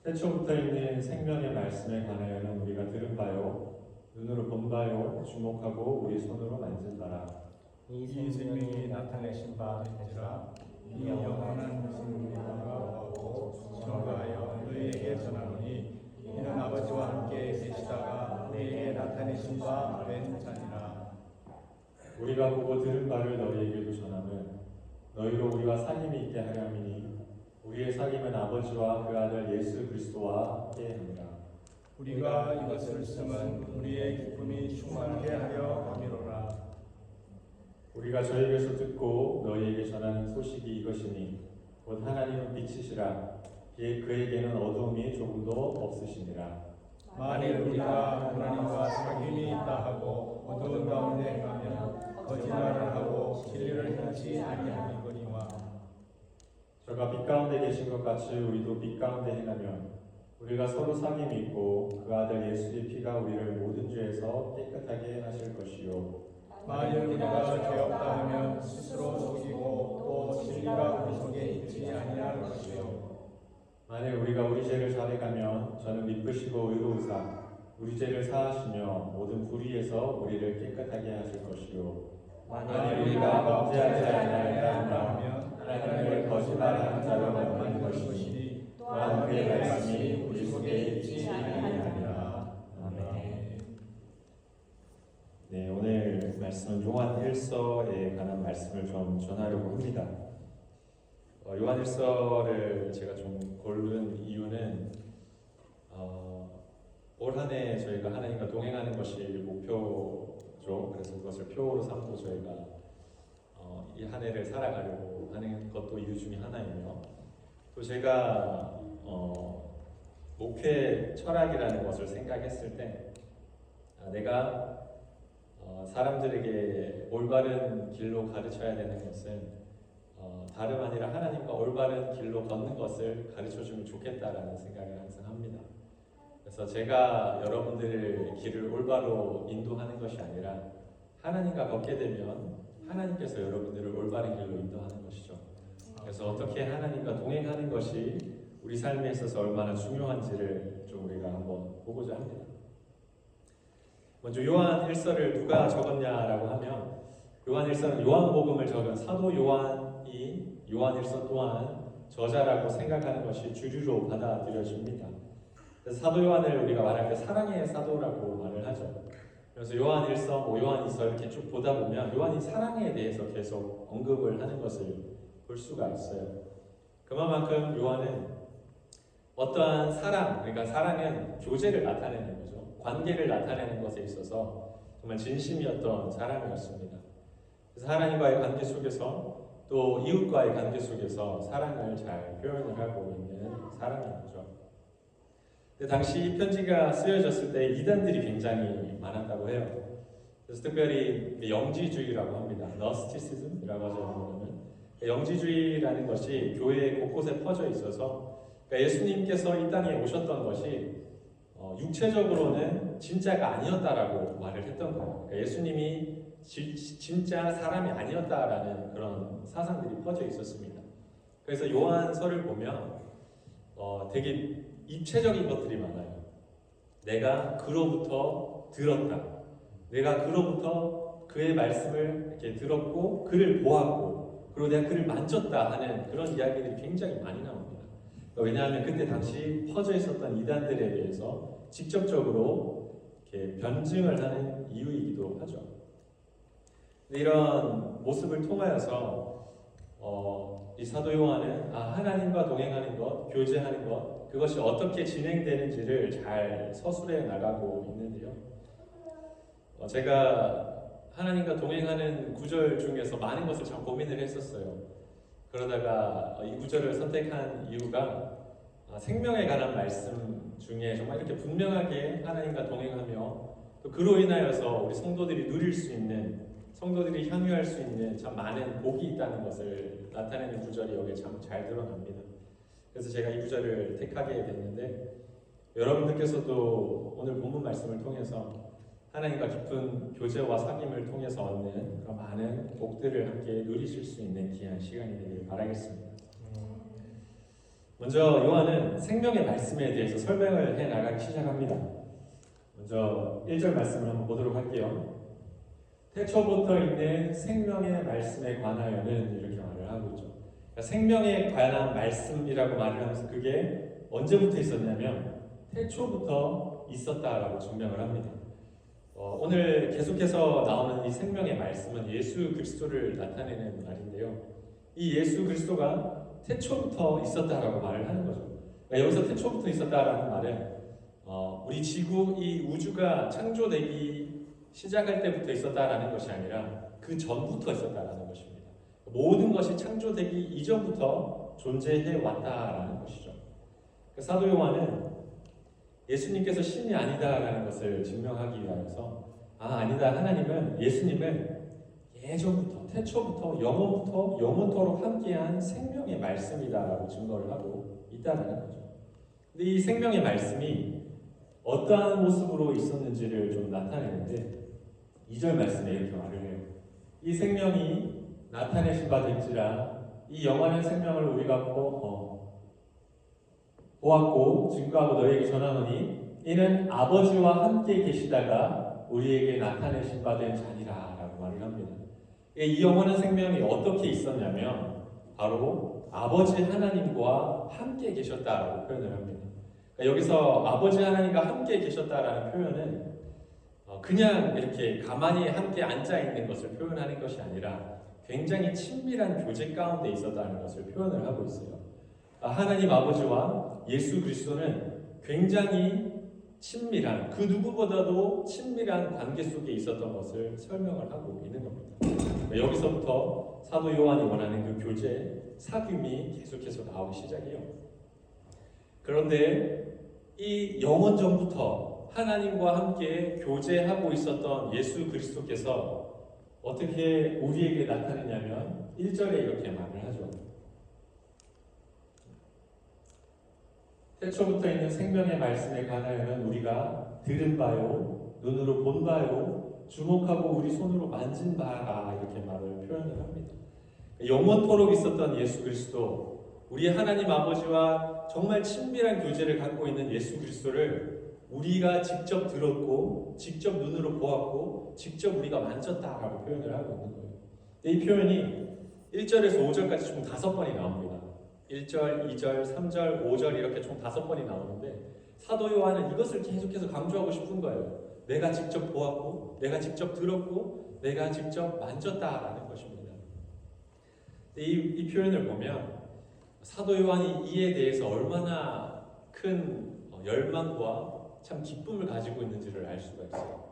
태초부터 있는 생명의 말씀에 관하여는 우리가 들은 바요, 눈으로 본 바요, 주목하고 우리 손으로 만진 바라. 이 생명이 나타내신 바 되라. 이 영원한 생명과 전가하여 너희에게 전하노니 이는 아버지와 함께 계시다가 너희에게 나타내신 바 된 자니라. 우리가 보고 들은 바를 너희에게도 전하면 너희로 우리와 사귐이 있게 하려 함이니 우리의 사귐은 아버지와 그 아들 예수 그리스도와 함께합니다. 우리가 이것을 쓰면 우리의 기쁨이 충만하게 하려 함이로라. 우리가 저에게서 듣고 너희에게 전하는 소식이 이것이니 곧 하나님은 빛이시라. 그에게는 어두움이 조금도 없으시니라. 만일 우리가 하나님과 사귐이 있다 하고 어두운 가운데 행하면 거짓말을 하고 진리를 행하지 아니하니거니와. 저가 빛 가운데 계신 것 같이 우리도 빛 가운데 행하면 우리가 서로 사귐이 있고 그 아들 예수의 피가 우리를 모든 죄에서 깨끗하게 하실 것이요. 만일 우리가 죄 없다 하면 스스로 속이고 또 진리가 우리 속에 있지 아니할 것이요. 만일 우리가 우리 죄를 자백하면 저는 미쁘시고 의로우사 우리 죄를 사하시며 모든 불의에서 우리를 깨끗하게 하실 것이요. 만일 우리가 범죄하지 아니하였다 하면 하나님을 거짓말하는 자로 만드는 것이니 또한 그의 말씀이 우리 속에 있지 아니하리라. 아멘. 네, 오늘 말씀은 요한일서에 관한 말씀을 좀 전하려고 합니다. 요한일서를 제가 좀 고른 이유는 올 한 해 저희가 하나님과 동행하는 것이 목표죠. 그래서 그것을 표로 삼고 저희가 이 한 해를 살아가려고 하는 것도 이유 중에 하나이며, 또 제가 목회 철학이라는 것을 생각했을 때 내가 사람들에게 올바른 길로 가르쳐야 되는 것은 다름 아니라 하나님과 올바른 길로 걷는 것을 가르쳐주면 좋겠다라는 생각을 항상 합니다. 그래서 제가 여러분들의 길을 올바로 인도하는 것이 아니라 하나님과 걷게 되면 하나님께서 여러분들을 올바른 길로 인도하는 것이죠. 그래서 어떻게 하나님과 동행하는 것이 우리 삶에 있어서 얼마나 중요한지를 좀 우리가 한번 보고자 합니다. 먼저 요한일서를 누가 적었냐라고 하면, 요한일서는 요한복음을 적은 사도 요한이 요한일서 또한 저자라고 생각하는 것이 주류로 받아들여집니다. 그래서 사도 요한을 우리가 말할 때 사랑의 사도라고 말을 하죠. 그래서 요한일서, 요한이서 이렇게 쭉 보다 보면 요한이 사랑에 대해서 계속 언급을 하는 것을 볼 수가 있어요. 그만큼 요한은 어떠한 사랑, 그러니까 사랑은 교제를 나타내는 거죠. 관계를 나타내는 것에 있어서 정말 진심이었던 사람이었습니다. 그래서 하나님과의 관계 속에서 또 이웃과의 관계 속에서 사랑을 잘 표현을 하고 있는 사람인 거죠. 근데 당시 이 편지가 쓰여졌을 때 이단들이 굉장히 많았다고 해요. 그래서 특별히 영지주의라고 합니다. 너스티시즘이라고 하죠. 영지주의라는 것이 교회 곳곳에 퍼져 있어서 그러니까 예수님께서 이 땅에 오셨던 것이 육체적으로는 진짜가 아니었다라고 말을 했던 거예요. 그러니까 예수님이 진짜 사람이 아니었다라는 그런 사상들이 퍼져 있었습니다. 그래서 요한서를 보면 되게 입체적인 것들이 많아요. 내가 그로부터 들었다. 내가 그로부터 그의 말씀을 이렇게 들었고 그를 보았고 그리고 내가 그를 만졌다 하는 그런 이야기들이 굉장히 많이 나옵니다. 왜냐하면 그때 당시 퍼져 있었던 이단들에 대해서 직접적으로 이렇게 변증을 하는 이유이기도 하죠. 이런 모습을 통하여서 이 사도 요한은 하나님과 동행하는 것, 교제하는 것, 그것이 어떻게 진행되는지를 잘 서술해 나가고 있는데요. 제가 하나님과 동행하는 구절 중에서 많은 것을 참 고민을 했었어요. 그러다가 이 구절을 선택한 이유가 생명에 관한 말씀 중에 정말 이렇게 분명하게 하나님과 동행하며 또 그로 인하여서 우리 성도들이 누릴 수 있는, 성도들이 향유할 수 있는 참 많은 복이 있다는 것을 나타내는 구절이 여기에 참 잘 드러납니다. 그래서 제가 이 구절을 택하게 됐는데, 여러분들께서도 오늘 본문 말씀을 통해서 하나님과 깊은 교제와 사귐을 통해서 얻는 그런 많은 복들을 함께 누리실 수 있는 귀한 시간이 되기를 바라겠습니다. 먼저 요한은 생명의 말씀에 대해서 설명을 해 나가기 시작합니다. 먼저 1절 말씀을 한번 보도록 할게요. 태초부터 있는 생명의 말씀에 관하여는 이렇게 말을 하고 있죠. 그러니까 생명에 관한 말씀이라고 말을 하면서 그게 언제부터 있었냐면 태초부터 있었다라고 증명을 합니다. 오늘 계속해서 나오는 이 생명의 말씀은 예수 그리스도를 나타내는 말인데요. 이 예수 그리스도가 태초부터 있었다라고 말을 하는 거죠. 그러니까 여기서 태초부터 있었다라는 말은 우리 지구, 이 우주가 창조되기 시작할 때부터 있었다라는 것이 아니라 그 전부터 있었다라는 것입니다. 모든 것이 창조되기 이전부터 존재해 왔다라는 것이죠. 사도 요한은 예수님께서 신이 아니다라는 것을 증명하기 위해서 아니다. 하나님은 예수님은 예전부터 태초부터 영원부터 영원토록 함께한 생명의 말씀이다라고 증거를 하고 있다는 거죠. 근데 이 생명의 말씀이 어떠한 모습으로 있었는지를 좀 나타내는데 2절 말씀에 이렇게 말을 해요. 이 생명이 나타내신 바 될지라 이 영원한 생명을 우리가 보았고 증거하고 너희에게 전하노니 이는 아버지와 함께 계시다가 우리에게 나타내신 바 된 자니라 라고 말을 합니다. 이 영원한 생명이 어떻게 있었냐면 바로 아버지 하나님과 함께 계셨다라고 표현을 합니다. 그러니까 여기서 아버지 하나님과 함께 계셨다라는 표현은 그냥 이렇게 가만히 함께 앉아있는 것을 표현하는 것이 아니라 굉장히 친밀한 교제 가운데 있었다는 것을 표현을 하고 있어요. 하나님 아버지와 예수 그리스도는 굉장히 친밀한, 그 누구보다도 친밀한 관계 속에 있었던 것을 설명을 하고 있는 겁니다. 여기서부터 사도 요한이 원하는 그 교제, 사귐이 계속해서 나오기 시작해요. 그런데 이 영원 전부터 하나님과 함께 교제하고 있었던 예수 그리스도께서 어떻게 우리에게 나타내냐면 1절에 이렇게 말을 하죠. 태초부터 있는 생명의 말씀에 관하여는 우리가 들은 바요, 눈으로 본 바요, 주목하고 우리 손으로 만진 바라 이렇게 말을 표현을 합니다. 영원토록 있었던 예수 그리스도, 우리 하나님 아버지와 정말 친밀한 교제를 갖고 있는 예수 그리스도를 우리가 직접 들었고 직접 눈으로 보았고 직접 우리가 만졌다라고 표현을 하고 있는 거예요. 이 표현이 1절에서 5절까지 총 5번이 나옵니다. 1절, 2절, 3절, 5절 이렇게 총 5번이 나오는데 사도 요한은 이것을 계속해서 강조하고 싶은 거예요. 내가 직접 보았고 내가 직접 들었고 내가 직접 만졌다라는 것입니다. 이 표현을 보면 사도 요한이 이에 대해서 얼마나 큰 열망과 참 기쁨을 가지고 있는지를 알 수가 있어요.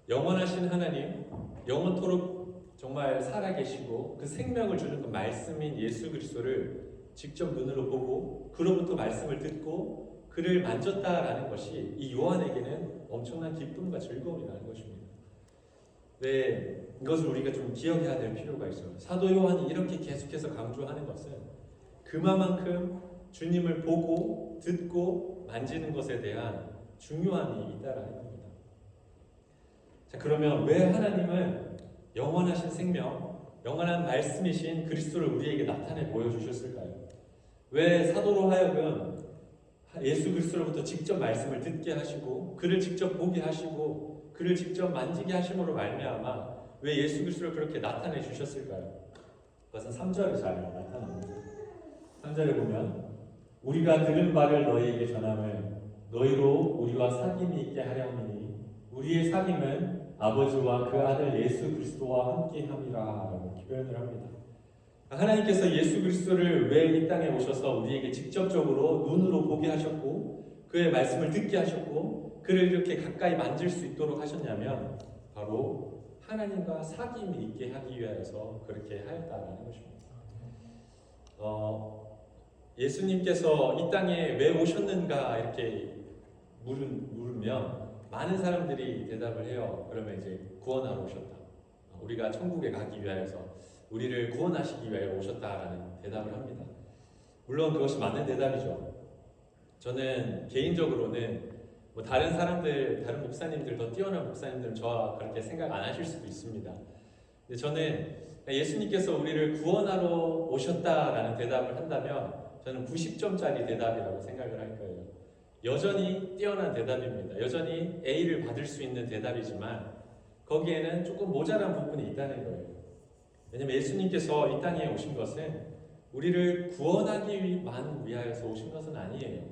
영원하신 하나님, 영원토록 정말 살아계시고 그 생명을 주는 그 말씀인 예수 그리스도를 직접 눈으로 보고 그로부터 말씀을 듣고 그를 만졌다라는 것이 이 요한에게는 엄청난 기쁨과 즐거움이라는 것입니다. 네, 이것을 우리가 좀 기억해야 될 필요가 있어요. 사도 요한이 이렇게 계속해서 강조하는 것은 그만큼 주님을 보고 듣고 만지는 것에 대한 중요함이 있다라는 겁니다. 자, 그러면 왜 하나님은 영원하신 생명, 영원한 말씀이신 그리스도를 우리에게 나타내 보여주셨을까요? 왜 사도로 하여금 예수 그리스도로부터 직접 말씀을 듣게 하시고 그를 직접 보게 하시고 그를 직접 만지게 하심으로 말미암아 왜 예수 그리스도를 그렇게 나타내 주셨을까요? 그것은 3절에 잘 나타납니다. 3절에 보면 우리가 들은 바를 너희에게 전함을 너희로 우리와 사귐이 있게 하려니니 우리의 사귐은 아버지와 그 아들 예수 그리스도와 함께함이라 라고 표현을 합니다. 하나님께서 예수 그리스도를 왜 이 땅에 오셔서 우리에게 직접적으로 눈으로 보게 하셨고 그의 말씀을 듣게 하셨고 그를 이렇게 가까이 만질 수 있도록 하셨냐면 바로 하나님과 사귐이 있게 하기 위하여서 그렇게 하였다라는 것입니다. 예수님께서 이 땅에 왜 오셨는가 이렇게 물으면 많은 사람들이 대답을 해요. 그러면 이제 구원하러 오셨다. 우리가 천국에 가기 위하여서 우리를 구원하시기 위하여 오셨다라는 대답을 합니다. 물론 그것이 맞는 대답이죠. 저는 개인적으로는 뭐 다른 사람들, 다른 목사님들, 더 뛰어난 목사님들은 저와 그렇게 생각 안 하실 수도 있습니다. 근데 저는 예수님께서 우리를 구원하러 오셨다라는 대답을 한다면 저는 90점짜리 대답이라고 생각을 할 거예요. 여전히 뛰어난 대답입니다. 여전히 A를 받을 수 있는 대답이지만 거기에는 조금 모자란 부분이 있다는 거예요. 왜냐하면 예수님께서 이 땅에 오신 것은 우리를 구원하기만 위하여서 오신 것은 아니에요.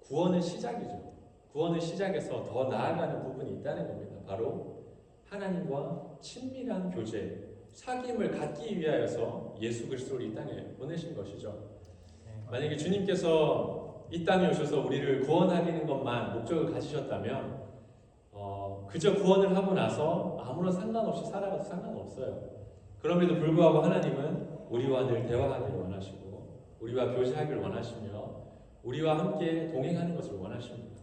구원은 시작이죠. 구원은 시작에서 더 나아가는 부분이 있다는 겁니다. 바로 하나님과 친밀한 교제, 사귐을 갖기 위하여서 예수 그리스도를 이 땅에 보내신 것이죠. 만약에 주님께서 이 땅에 오셔서 우리를 구원하기는 것만 목적을 가지셨다면 그저 구원을 하고 나서 아무런 상관없이 살아가도 상관없어요. 그럼에도 불구하고 하나님은 우리와 늘 대화하기를 원하시고 우리와 교제하기를 원하시며 우리와 함께 동행하는 것을 원하십니다.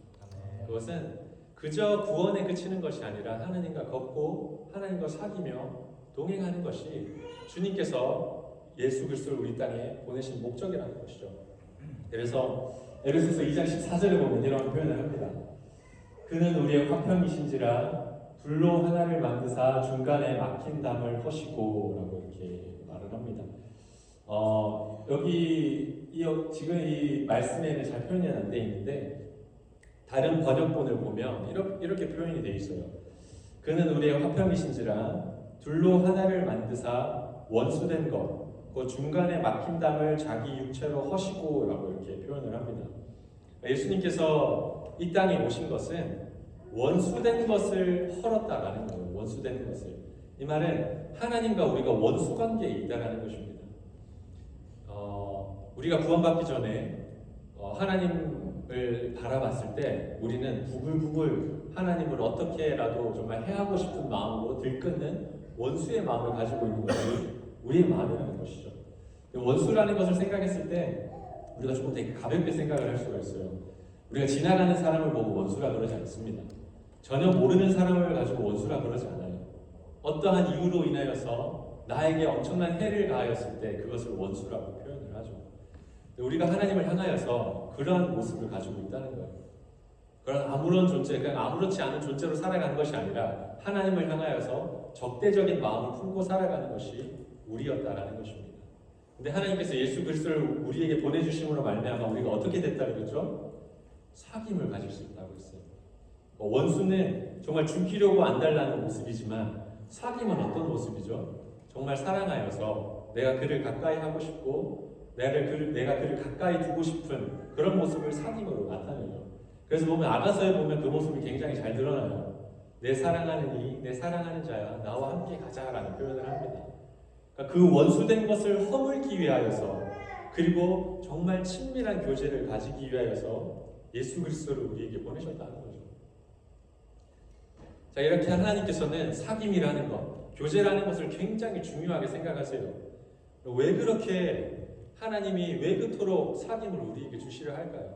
그것은 그저 구원에 그치는 것이 아니라 하나님과 걷고 하나님과 사귀며 동행하는 것이 주님께서 예수 그리스도를 우리 땅에 보내신 목적이라는 것이죠. 그래서 에베소서 2장 14절에 보면 이런 표현을 합니다. 그는 우리의 화평이신지라 둘로 하나를 만드사 중간에 막힌 담을 허시고 라고 이렇게 말을 합니다. 여기 지금 이 말씀에는 잘 표현이 안 되어 있는데 다른 번역본을 보면 이렇게 표현이 되어 있어요. 그는 우리의 화평이신지라 둘로 하나를 만드사 원수된 것, 그 중간에 막힌 담을 자기 육체로 허시고 라고 이렇게 표현을 합니다. 예수님께서 이 땅에 오신 것은 원수된 것을 헐었다라는 거예요. 원수된 것을. 이 말은 하나님과 우리가 원수 관계에 있다라는 것입니다. 우리가 구원받기 전에 하나님을 바라봤을 때 우리는 부글부글 하나님을 어떻게라도 정말 해하고 싶은 마음으로 들끓는 원수의 마음을 가지고 있는 것이 우리의 마음이라는 것이죠. 원수라는 것을 생각했을 때 우리가 조금 되게 가볍게 생각을 할 수가 있어요. 우리가 지나가는 사람을 보고 원수라 그러지 않습니다. 전혀 모르는 사람을 가지고 원수라 그러지 않아요. 어떠한 이유로 인하여서 나에게 엄청난 해를 가하였을 때 그것을 원수라고 표현을 하죠. 우리가 하나님을 향하여서 그러한 모습을 가지고 있다는 거예요. 그런 아무런 존재, 그냥 아무렇지 않은 존재로 살아가는 것이 아니라 하나님을 향하여서 적대적인 마음을 품고 살아가는 것이 우리였다라는 것입니다. 근데 하나님께서 예수 그리스도를 우리에게 보내주심으로 말미암아 우리가 어떻게 됐다 그랬죠? 사귐을 가질 수 있다고 했어요. 원수는 정말 죽이려고 안달나는 모습이지만 사귐은 어떤 모습이죠? 정말 사랑하여서 내가 그를 가까이 하고 싶고 내가 그를 가까이 두고 싶은 그런 모습을 사귐으로 나타내죠. 그래서 보면 아가서에 보면 그 모습이 굉장히 잘 드러나요. 내 사랑하는 이, 내 사랑하는 자야, 나와 함께 가자라는 표현을 합니다. 그러니까 그 원수된 것을 허물기 위하여서 그리고 정말 친밀한 교제를 가지기 위하여서 예수 그리스도를 우리에게 보내셨다는 거죠. 자, 이렇게 하나님께서는 사귐이라는 것, 교제라는 것을 굉장히 중요하게 생각하세요. 왜 그렇게 하나님이 왜 그토록 사귐을 우리에게 주시려 할까요?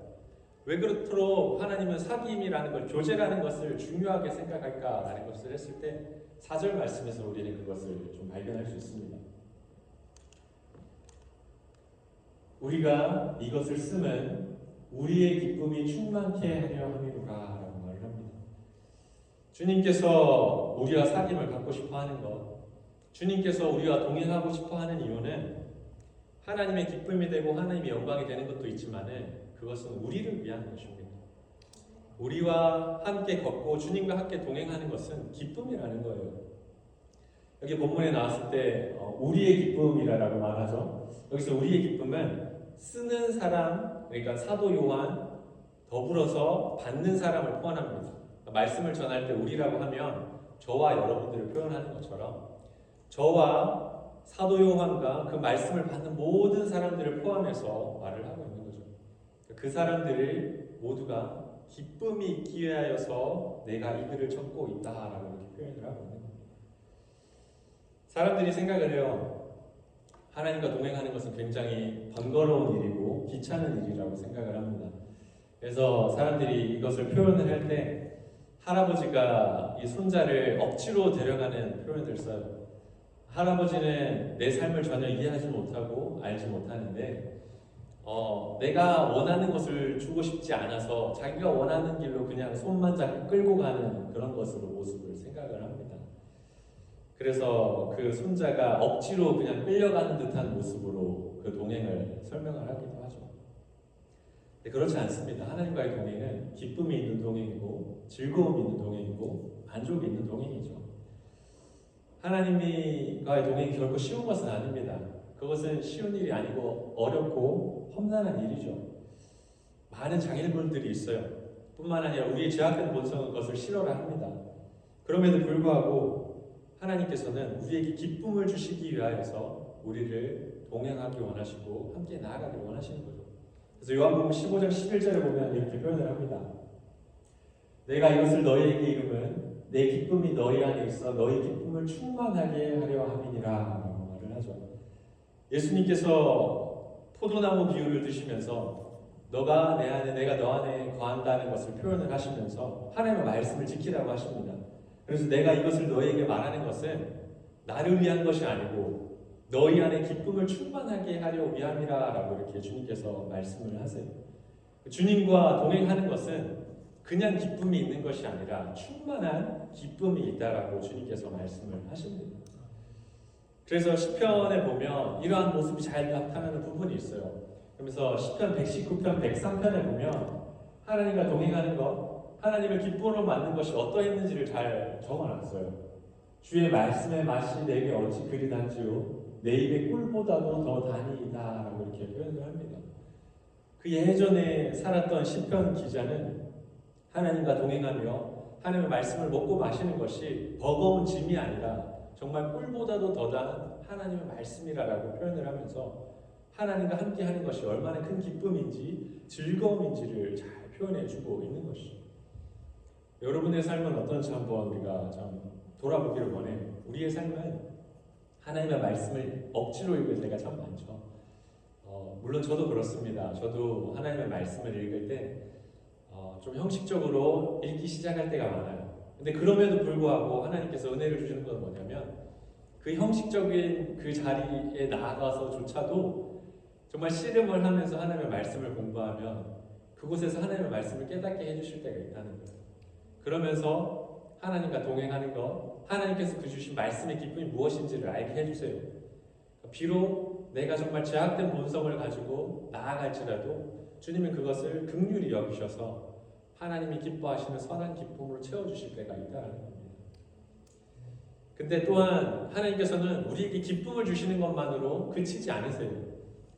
왜 그토록 하나님은 사귐이라는 것, 교제라는 것을 중요하게 생각할까라는 것을 했을 때 4절 말씀에서 우리는 그것을 좀 발견할 수 있습니다. 우리가 이것을 쓰면 우리의 기쁨이 충만케 하려 함이로라 라고 말을 합니다. 주님께서 우리와 사귐을 갖고 싶어 하는 것, 주님께서 우리와 동행하고 싶어 하는 이유는 하나님의 기쁨이 되고 하나님의 영광이 되는 것도 있지만은 그것은 우리를 위한 것입니다. 우리와 함께 걷고 주님과 함께 동행하는 것은 기쁨이라는 거예요. 여기 본문에 나왔을 때 우리의 기쁨이라고 말하죠. 여기서 우리의 기쁨은 쓰는 사람, 그러니까 사도 요한, 더불어서 받는 사람을 포함합니다. 말씀을 전할 때 우리라고 하면 저와 여러분들을 표현하는 것처럼 저와 사도 요한과 그 말씀을 받는 모든 사람들을 포함해서 말을 하고 있는 거죠. 그 사람들을 모두가 기쁨이 있기 위하여서 내가 이 글을 적고 있다라고 이렇게 표현을 하고 있는 겁니다. 사람들이 생각을 해요. 하나님과 동행하는 것은 굉장히 번거로운 일이고 귀찮은 일이라고 생각을 합니다. 그래서 사람들이 이것을 표현을 할 때 할아버지가 이 손자를 억지로 데려가는 표현을 써요. 할아버지는 내 삶을 전혀 이해하지 못하고 알지 못하는데 내가 원하는 것을 주고 싶지 않아서 자기가 원하는 길로 그냥 손만 잡고 끌고 가는 그런 것으로 모습을 생각을 합니다. 그래서 그 손자가 억지로 그냥 끌려가는 듯한 모습으로 그 동행을 설명을 하기도 하죠. 근데 그렇지 않습니다. 하나님과의 동행은 기쁨이 있는 동행이고 즐거움이 있는 동행이고 만족이 있는 동행이죠. 하나님과의 동행이 결코 쉬운 것은 아닙니다. 그것은 쉬운 일이 아니고 어렵고 험난한 일이죠. 많은 장애물들이 있어요. 뿐만 아니라 우리의 죄악된 본성은 그것을 싫어라 합니다. 그럼에도 불구하고 하나님께서는 우리에게 기쁨을 주시기 위하여서 우리를 동행하기 원하시고 함께 나아가기 원하시는 거죠. 그래서 요한복음 15장 11절에 보면 이렇게 표현을 합니다. 내가 이것을 너희에게 이름은 내 기쁨이 너희 안에 있어 너희 기쁨을 충만하게 하려 함이니라 라고 말을 하죠. 예수님께서 포도나무 비유를 드시면서 너가 내 안에 내가 너 안에 거한다는 것을 표현을 하시면서 하나님의 말씀을 지키라고 하십니다. 그래서 내가 이것을 너희에게 말하는 것은 나를 위한 것이 아니고 너희 안에 기쁨을 충만하게 하려 위함이라 라고 이렇게 주님께서 말씀을 하세요. 주님과 동행하는 것은 그냥 기쁨이 있는 것이 아니라 충만한 기쁨이 있다라고 주님께서 말씀을 하십니다. 그래서 시편에 보면 이러한 모습이 잘 나타나는 부분이 있어요. 그러면서 시편 119편 103편에 보면 하나님과 동행하는 것, 하나님을 기쁨으로 만든 것이 어떠했는지를 잘 적어놨어요. 주의 말씀의 맛이 내게 어찌 그리 단지요 내 입의 꿀보다도 더 단이이다 라고 이렇게 표현을 합니다. 그 예전에 살았던 시편 기자는 하나님과 동행하며 하나님의 말씀을 먹고 마시는 것이 버거운 짐이 아니라 정말 꿀보다도 더 단 하나님의 말씀이라고 표현을 하면서 하나님과 함께 하는 것이 얼마나 큰 기쁨인지 즐거움인지를 잘 표현해주고 있는 것이죠. 여러분의 삶은 어떤지 한번 우리가 좀 돌아보기를 원해요. 우리의 삶은 하나님의 말씀을 억지로 읽을 때가 참 많죠. 물론 저도 그렇습니다. 저도 하나님의 말씀을 읽을 때 좀 형식적으로 읽기 시작할 때가 많아요. 근데 그럼에도 불구하고 하나님께서 은혜를 주시는 건 뭐냐면 그 형식적인 그 자리에 나아가서조차도 정말 씨름을 하면서 하나님의 말씀을 공부하면 그곳에서 하나님의 말씀을 깨닫게 해주실 때가 있다는 거예요. 그러면서 하나님과 동행하는 것, 하나님께서 그 주신 말씀의 기쁨이 무엇인지를 알게 해주세요. 비록 내가 정말 죄악된 본성을 가지고 나아갈지라도 주님은 그것을 긍휼히 여기셔서 하나님이 기뻐하시는 선한 기쁨으로 채워주실 때가 있다는 겁니다. 근데 또한 하나님께서는 우리에게 기쁨을 주시는 것만으로 그치지 않으세요.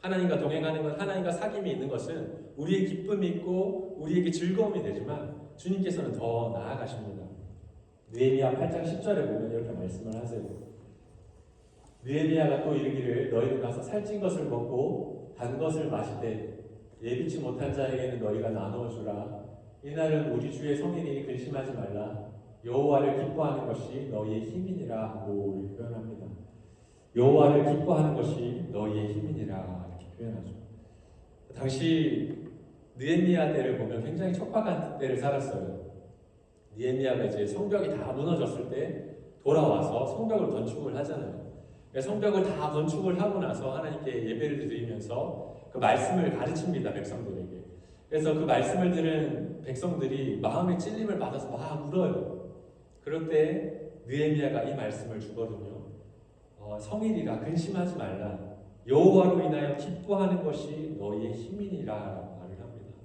하나님과 동행하는 것, 하나님과 사귐이 있는 것은 우리의 기쁨이 있고 우리에게 즐거움이 되지만 주님께서는 더 나아가십니다. 느헤미야 8장 10절에 보면 이렇게 말씀을 하세요. 느헤미야가 또 이르기를 너희는 가서 살찐 것을 먹고 단 것을 마시되 예비치 못한 자에게는 너희가 나누어 주라. 이날은 우리 주의 성인이니 근심하지 말라. 여호와를 기뻐하는 것이 너희의 힘이니라 하고 이렇게 표현합니다. 여호와를 기뻐하는 것이 너희의 힘이니라 이렇게 표현하죠. 당시 느헤미야 때를 보면 굉장히 척박한 때를 살았어요. 느헤미야가 이제 성벽이 다 무너졌을 때 돌아와서 성벽을 건축을 하잖아요. 성벽을 다 건축을 하고 나서 하나님께 예배를 드리면서 그 말씀을 가르칩니다, 백성들에게. 그래서 그 말씀을 들은 백성들이 마음의 찔림을 받아서 막 울어요. 그럴 때 느헤미야가 이 말씀을 주거든요. 성일이라 근심하지 말라. 여호와로 인하여 기뻐하는 것이 너희의 힘이니라 라고 말을 합니다.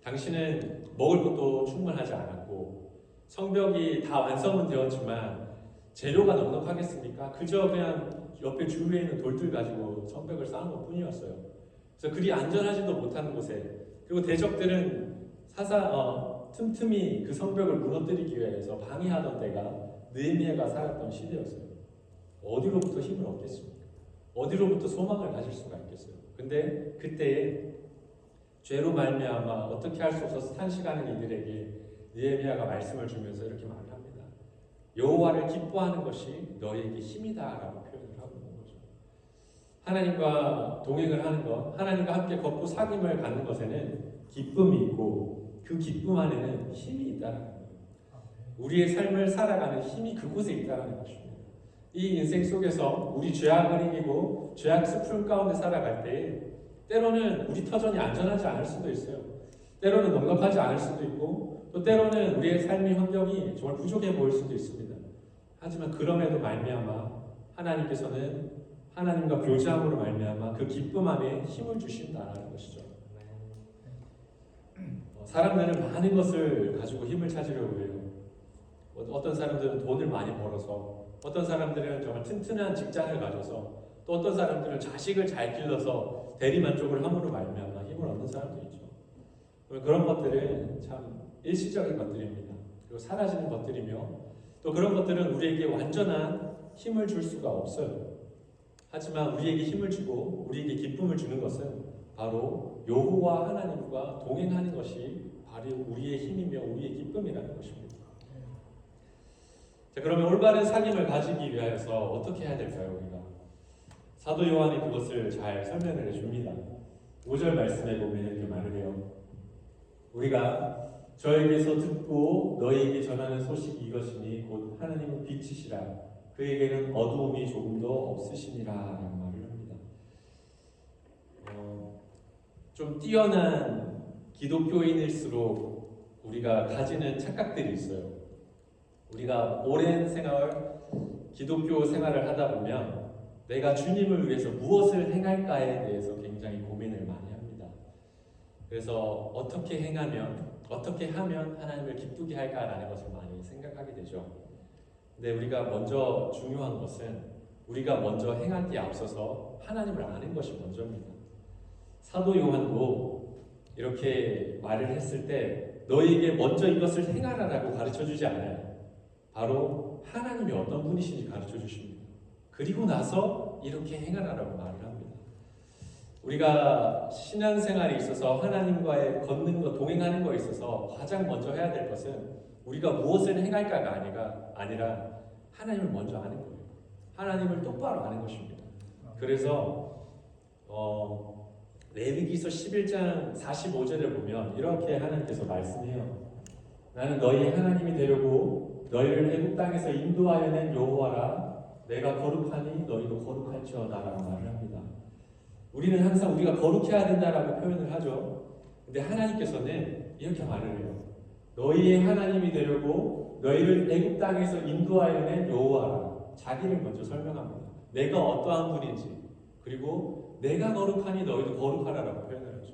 당신은 먹을 것도 충분하지 않았고 성벽이 다 완성은 되었지만 재료가 넉넉하겠습니까? 그저 그냥 옆에 주위에 있는 돌들 가지고 성벽을 쌓은 것 뿐이었어요. 그래서 그리 안전하지도 못한 곳에, 그리고 대적들은 틈틈이 그 성벽을 무너뜨리기 위해서 방해하던 때가 느헤미야가 살았던 시대였어요. 어디로부터 힘을 얻겠습니까? 어디로부터 소망을 가질 수가 있겠어요? 근데 그때에 죄로 말미암아 어떻게 할 수 없어서 탄식하는 이들에게 느헤미야가 말씀을 주면서 이렇게 말을 합니다. 여호와를 기뻐하는 것이 너희에게 힘이다라고 표현을 하고 있는 거죠. 하나님과 동행을 하는 것, 하나님과 함께 걷고 사귐을 갖는 것에는 기쁨이 있고 그 기쁨 안에는 힘이 있다는 거예요. 우리의 삶을 살아가는 힘이 그곳에 있다는 것입니다. 이 인생 속에서 우리 죄악을 이기고 죄악 숲을 가운데 살아갈 때 때로는 우리 터전이 안전하지 않을 수도 있어요. 때로는 넉넉하지 않을 수도 있고 또 때로는 우리의 삶의 환경이 정말 부족해 보일 수도 있습니다. 하지만 그럼에도 말미암아 하나님께서는 하나님과 교제함으로 말미암아 그 기쁨 안에 힘을 주신다는 것이죠. 사람들은 많은 것을 가지고 힘을 찾으려고 해요. 어떤 사람들은 돈을 많이 벌어서, 어떤 사람들은 정말 튼튼한 직장을 가져서, 또 어떤 사람들은 자식을 잘 길러서 대리만족을 함으로 말미암아 힘을 얻는 사람도 있죠. 그런 것들은 참 일시적인 것들입니다. 그리고 사라지는 것들이며 또 그런 것들은 우리에게 완전한 힘을 줄 수가 없어요. 하지만 우리에게 힘을 주고 우리에게 기쁨을 주는 것은 바로 여호와 하나님과 동행하는 것이 바로 우리의 힘이며 우리의 기쁨이라는 것입니다. 자, 그러면 올바른 사귐을 가지기 위하여서 어떻게 해야 될까요, 우리가? 사도 요한이 그것을 잘 설명을 해줍니다. 5절 말씀에 보면 이렇게 말을 해요. 우리가 저에게서 듣고 너희에게 전하는 소식이 이것이니 곧 하나님은 빛이시라 그에게는 어두움이 조금도 없으시니라 라는 말을 합니다. 좀 뛰어난 기독교인일수록 우리가 가지는 착각들이 있어요. 우리가 오랜 생활, 기독교 생활을 하다 보면 내가 주님을 위해서 무엇을 행할까에 대해서 굉장히 고민을 많이 합니다. 그래서 어떻게 행하면, 어떻게 하면 하나님을 기쁘게 할까라는 것을 많이 생각하게 되죠. 근데 우리가 먼저 중요한 것은 우리가 먼저 행하기에 앞서서 하나님을 아는 것이 먼저입니다. 사도 요한도 이렇게 말을 했을 때 너희에게 먼저 이것을 행하라라고 가르쳐주지 않아요. 바로 하나님이 어떤 분이신지 가르쳐 주십니다. 그리고 나서 이렇게 행하라라고 말을 합니다. 우리가 신앙생활에 있어서 하나님과의 걷는 것, 동행하는 것에 있어서 가장 먼저 해야 될 것은 우리가 무엇을 행할까가 아니라 하나님을 먼저 아는 거예요. 하나님을 똑바로 아는 것입니다. 그래서 레위기서 11장 45절에 보면 이렇게 하나님께서 말씀해요. 나는 너희의 하나님이 되려고 너희를 애굽 땅에서 인도하여 낸 여호와라. 내가 거룩하니 너희도 거룩할지어다라고 말을 합니다. 우리는 항상 우리가 거룩해야 된다라고 표현을 하죠. 근데 하나님께서는 이렇게 말을 해요. 너희의 하나님이 되려고 너희를 애굽 땅에서 인도하여 낸 여호와라. 자기를 먼저 설명합니다. 내가 어떠한 분인지, 그리고 내가 거룩하니 너희도 거룩하라라고 표현을 하죠.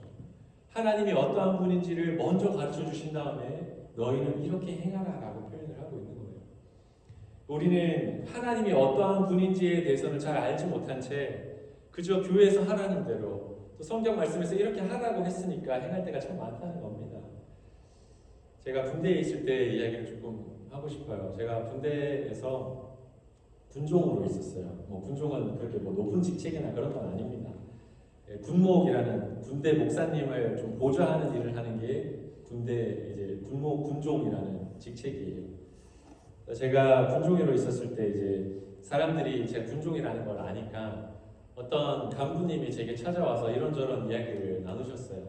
하나님이 어떠한 분인지를 먼저 가르쳐 주신 다음에 너희는 이렇게 행하라라고 표현을 하고 있는 거예요. 우리는 하나님이 어떠한 분인지에 대해서는 잘 알지 못한 채 그저 교회에서 하라는 대로 또 성경 말씀에서 이렇게 하라고 했으니까 행할 때가 참 많다는 겁니다. 제가 군대에 있을 때 이야기를 조금 하고 싶어요. 제가 군대에서 군종으로 있었어요. 군종은 그렇게 높은 직책이나 그런 건 아닙니다. 군목이라는 군대 목사님을 좀 보좌하는 일을 하는 게 군대 이제 군종이라는 직책이에요. 제가 군종으로 있었을 때 이제 사람들이 제 군종이라는 걸 아니까 어떤 간부님이 제게 찾아와서 이런저런 이야기를 나누셨어요.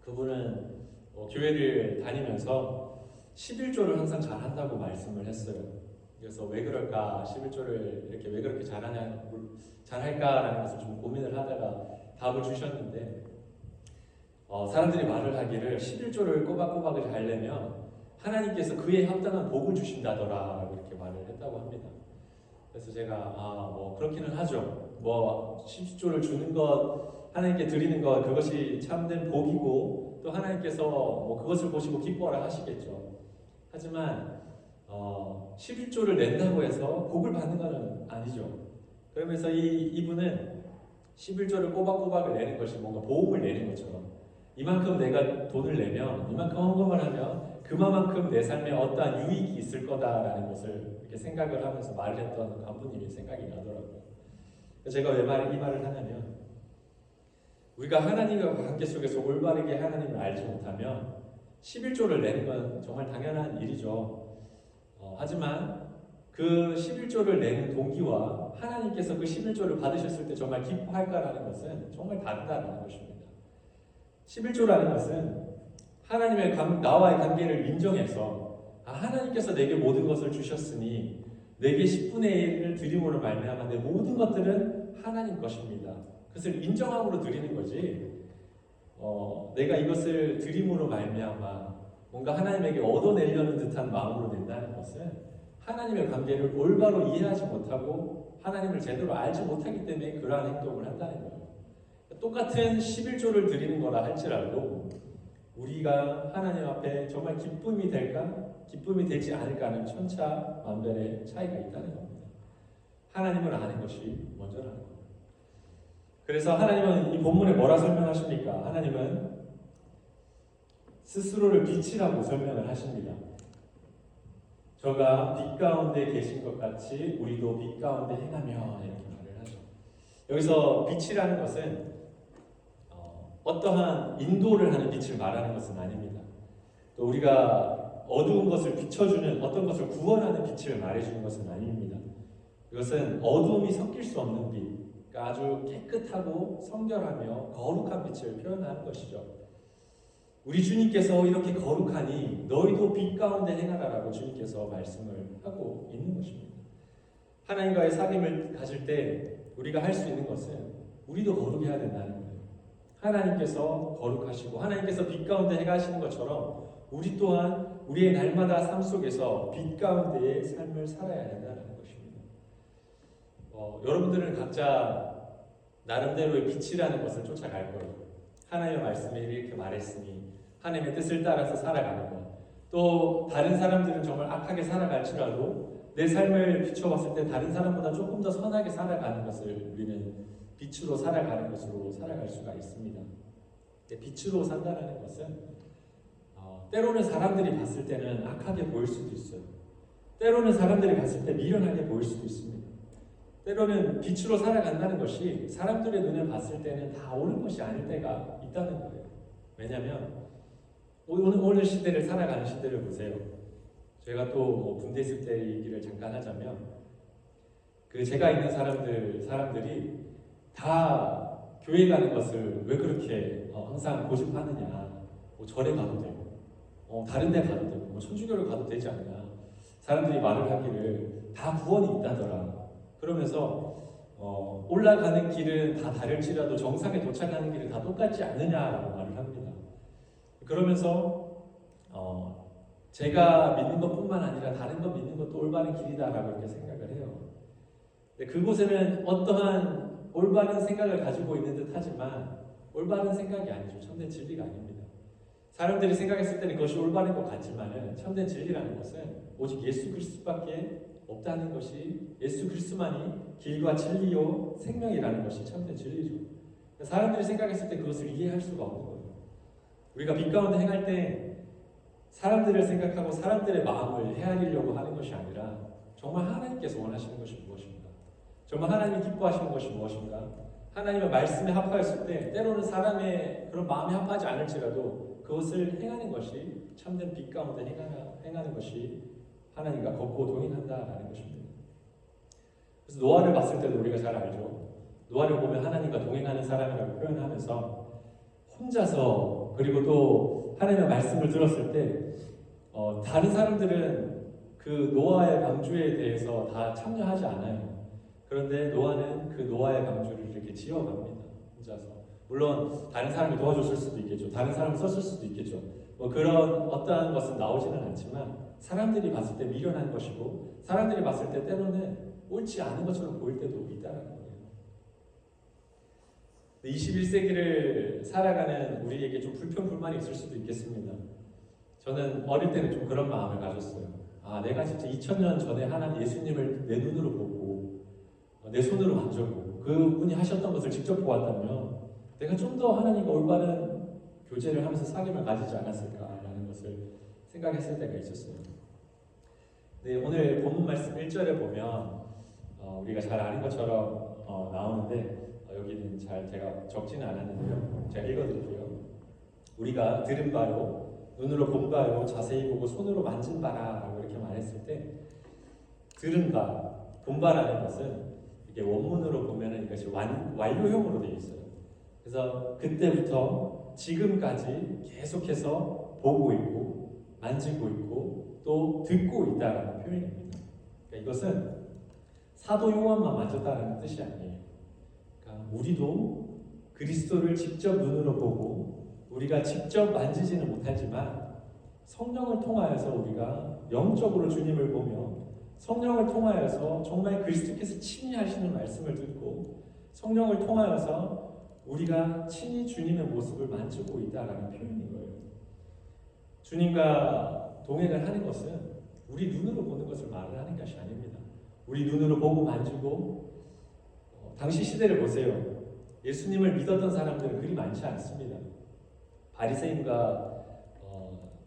그분은 교회를 다니면서 11조를 항상 잘한다고 말씀을 했어요. 그래서 왜 그럴까? 11조를 이렇게 왜 그렇게 잘할까라는 것을 좀 고민을 하다가 답을 주셨는데 사람들이 말을 하기를 11조를 꼬박꼬박을 하려면 하나님께서 그에 합당한 복을 주신다더라라고 이렇게 말을 했다고 합니다. 그래서 제가 뭐 그렇기는 하죠. 뭐 11조를 주는 것, 하나님께 드리는 것, 그것이 참된 복이고 또 하나님께서 뭐 그것을 보시고 기뻐라 하시겠죠. 하지만 11조를 낸다고 해서 복을 받는 것은 아니죠. 그러면서 이분은 11조를 꼬박꼬박을 내는 것이 뭔가 보험을 내는 것처럼 이만큼 내가 돈을 내면, 이만큼 헌금을 하면 그만큼 내 삶에 어떠한 유익이 있을 거다라는 것을 이렇게 생각을 하면서 말을 했던 간부님이 생각이 나더라고요. 제가 왜 이 말을 하냐면, 우리가 하나님과 관계 속에서 올바르게 하나님을 알지 못하면 11조를 내는 건 정말 당연한 일이죠. 하지만 그 11조를 내는 동기와 하나님께서 그 11조를 받으셨을 때 정말 기뻐할까라는 것은 정말 다르다는 것입니다. 11조라는 것은 하나님의 나와의 관계를 인정해서 하나님께서 내게 모든 것을 주셨으니 내게 10분의 1을 드림으로 말미암아 내 모든 것들은 하나님 것입니다. 그것을 인정함으로 드리는 거지. 내가 이것을 드림으로 말미암아 뭔가 하나님에게 얻어내려는 듯한 마음으로 낸다는 것은 하나님의 관계를 올바로 이해하지 못하고 하나님을 제대로 알지 못하기 때문에 그러한 행동을 한다는 거예요. 똑같은 11조를 드리는 거라 할지라도 우리가 하나님 앞에 정말 기쁨이 될까? 기쁨이 되지 않을까는 천차만별의 차이가 있다는 겁니다. 하나님을 아는 것이 먼저라는 겁니다. 그래서 하나님은 이 본문에 뭐라 설명하십니까? 하나님은 스스로를 빛이라고 설명을 하십니다. 저가 빛 가운데 계신 것 같이 우리도 빛 가운데 행하며 이렇게 말을 하죠. 여기서 빛이라는 것은 어떠한 인도를 하는 빛을 말하는 것은 아닙니다. 또 우리가 어두운 것을 비춰주는 어떤 것을 구원하는 빛을 말해주는 것은 아닙니다. 이것은 어두움이 섞일 수 없는 빛, 그러니까 아주 깨끗하고 성결하며 거룩한 빛을 표현하는 것이죠. 우리 주님께서 이렇게 거룩하니 너희도 빛 가운데 행하라라고 주님께서 말씀을 하고 있는 것입니다. 하나님과의 사귐을 가질 때 우리가 할 수 있는 것은 우리도 거룩해야 된다는 거예요. 하나님께서 거룩하시고 하나님께서 빛 가운데 행하시는 것처럼 우리 또한 우리의 날마다 삶 속에서 빛 가운데의 삶을 살아야 된다는 것입니다. 여러분들은 각자 나름대로의 빛이라는 것을 쫓아갈 거예요. 하나님의 말씀에 이렇게 말했으니 하나님의 뜻을 따라서 살아가는 것. 또 다른 사람들은 정말 악하게 살아갈지라도 내 삶을 비춰봤을 때 다른 사람보다 조금 더 선하게 살아가는 것을 우리는 빛으로 살아가는 것으로 살아갈 수가 있습니다. 빛으로 산다는 것은 때로는 사람들이 봤을 때는 악하게 보일 수도 있어요. 때로는 사람들이 봤을 때 미련하게 보일 수도 있습니다. 때로는 빛으로 살아간다는 것이 사람들의 눈에 봤을 때는 다 옳은 것이 아닐 때가 있다는 거예요. 왜냐하면 오늘 시대를 살아가는 시대를 보세요. 제가 또 군대 있을 때 얘기를 잠깐 하자면 제가 있는 사람들이 다 교회 가는 것을 왜 그렇게 항상 고집하느냐. 뭐 절에 가도 되고 다른 데 가도 되고 뭐 천주교를 가도 되지 않냐. 사람들이 말을 하기를 다 구원이 있다더라. 그러면서 올라가는 길은 다 다를지라도 정상에 도착하는 길은 다 똑같지 않느냐라고 말을 합니다. 그러면서 제가 믿는 것뿐만 아니라 다른 것 믿는 것도 올바른 길이다라고 이렇게 생각을 해요. 근데 그곳에는 어떠한 올바른 생각을 가지고 있는 듯 하지만 올바른 생각이 아니죠. 참된 진리가 아닙니다. 사람들이 생각했을 때는 그것이 올바른 것 같지만 참된 진리라는 것은 오직 예수 그리스도밖에 없다는 것이, 예수 그리스도만이 길과 진리요 생명이라는 것이 참된 진리죠. 사람들이 생각했을 때 그것을 이해할 수가 없는 거예요. 우리가 빛 가운데 행할 때 사람들을 생각하고 사람들의 마음을 헤아리려고 하는 것이 아니라 정말 하나님께서 원하시는 것이 무엇인가? 정말 하나님이 기뻐하시는 것이 무엇인가? 하나님의 말씀에 합하였을 때 때로는 사람의 그런 마음에 합하지 않을지라도 그것을 행하는 것이 참된 빛 가운데 행하는 것이 하나님과 걷고 동행한다라는 것입니다. 그래서 노아를 봤을 때도 우리가 잘 알죠. 노아를 보면 하나님과 동행하는 사람이라고 표현하면서 혼자서 그리고 또 하나님의 말씀을 들었을 때 다른 사람들은 그 노아의 방주에 대해서 다 참여하지 않아요. 그런데 노아는 그 노아의 방주를 이렇게 지어갑니다. 혼자서. 물론 다른 사람이 도와줬을 수도 있겠죠. 다른 사람이 썼을 수도 있겠죠. 뭐 그런 어떠한 것은 나오지는 않지만 사람들이 봤을 때 미련한 것이고 사람들이 봤을 때 때로는 옳지 않은 것처럼 보일 때도 있다는 거예요. 21세기를 살아가는 우리에게 좀 불평불만이 있을 수도 있겠습니다. 저는 어릴 때는 좀 그런 마음을 가졌어요. 아, 내가 진짜 2000년 전에 하나님 예수님을 내 눈으로 보고 내 손으로 만져보고 그분이 하셨던 것을 직접 보았다면 내가 좀 더 하나님과 올바른 교제를 하면서 사귐을 가지지 않았을까라는 것을 생각했을 때가 있었어요. 네, 오늘 본문 말씀 1절에 보면 우리가 잘 아는 것처럼 나오는데 여기는 잘 제가 적지는 않았는데요. 제가 읽어드릴게요. 우리가 들은 바요, 눈으로 본 바요, 자세히 보고 손으로 만진 바라 라고 이렇게 말했을 때 들은 바, 본 바라는 것은 이게 원문으로 보면은 이것이 완료형으로 되어 있어요. 그래서 그때부터 지금까지 계속해서 보고 있고 만지고 있고 또 듣고 있다라는 표현입니다. 그러니까 이것은 사도 요한만 만졌다는 뜻이 아니에요. 그러니까 우리도 그리스도를 직접 눈으로 보고 우리가 직접 만지지는 못하지만 성령을 통하여서 우리가 영적으로 주님을 보며 성령을 통하여서 정말 그리스도께서 친히 하시는 말씀을 듣고 성령을 통하여서 우리가 친히 주님의 모습을 만지고 있다라는 표현인 거예요. 주님과 동행을 하는 것은 우리 눈으로 보는 것을 말을 하는 것이 아닙니다. 우리 눈으로 보고 만지고 당시 시대를 보세요. 예수님을 믿었던 사람들은 그리 많지 않습니다. 바리새인과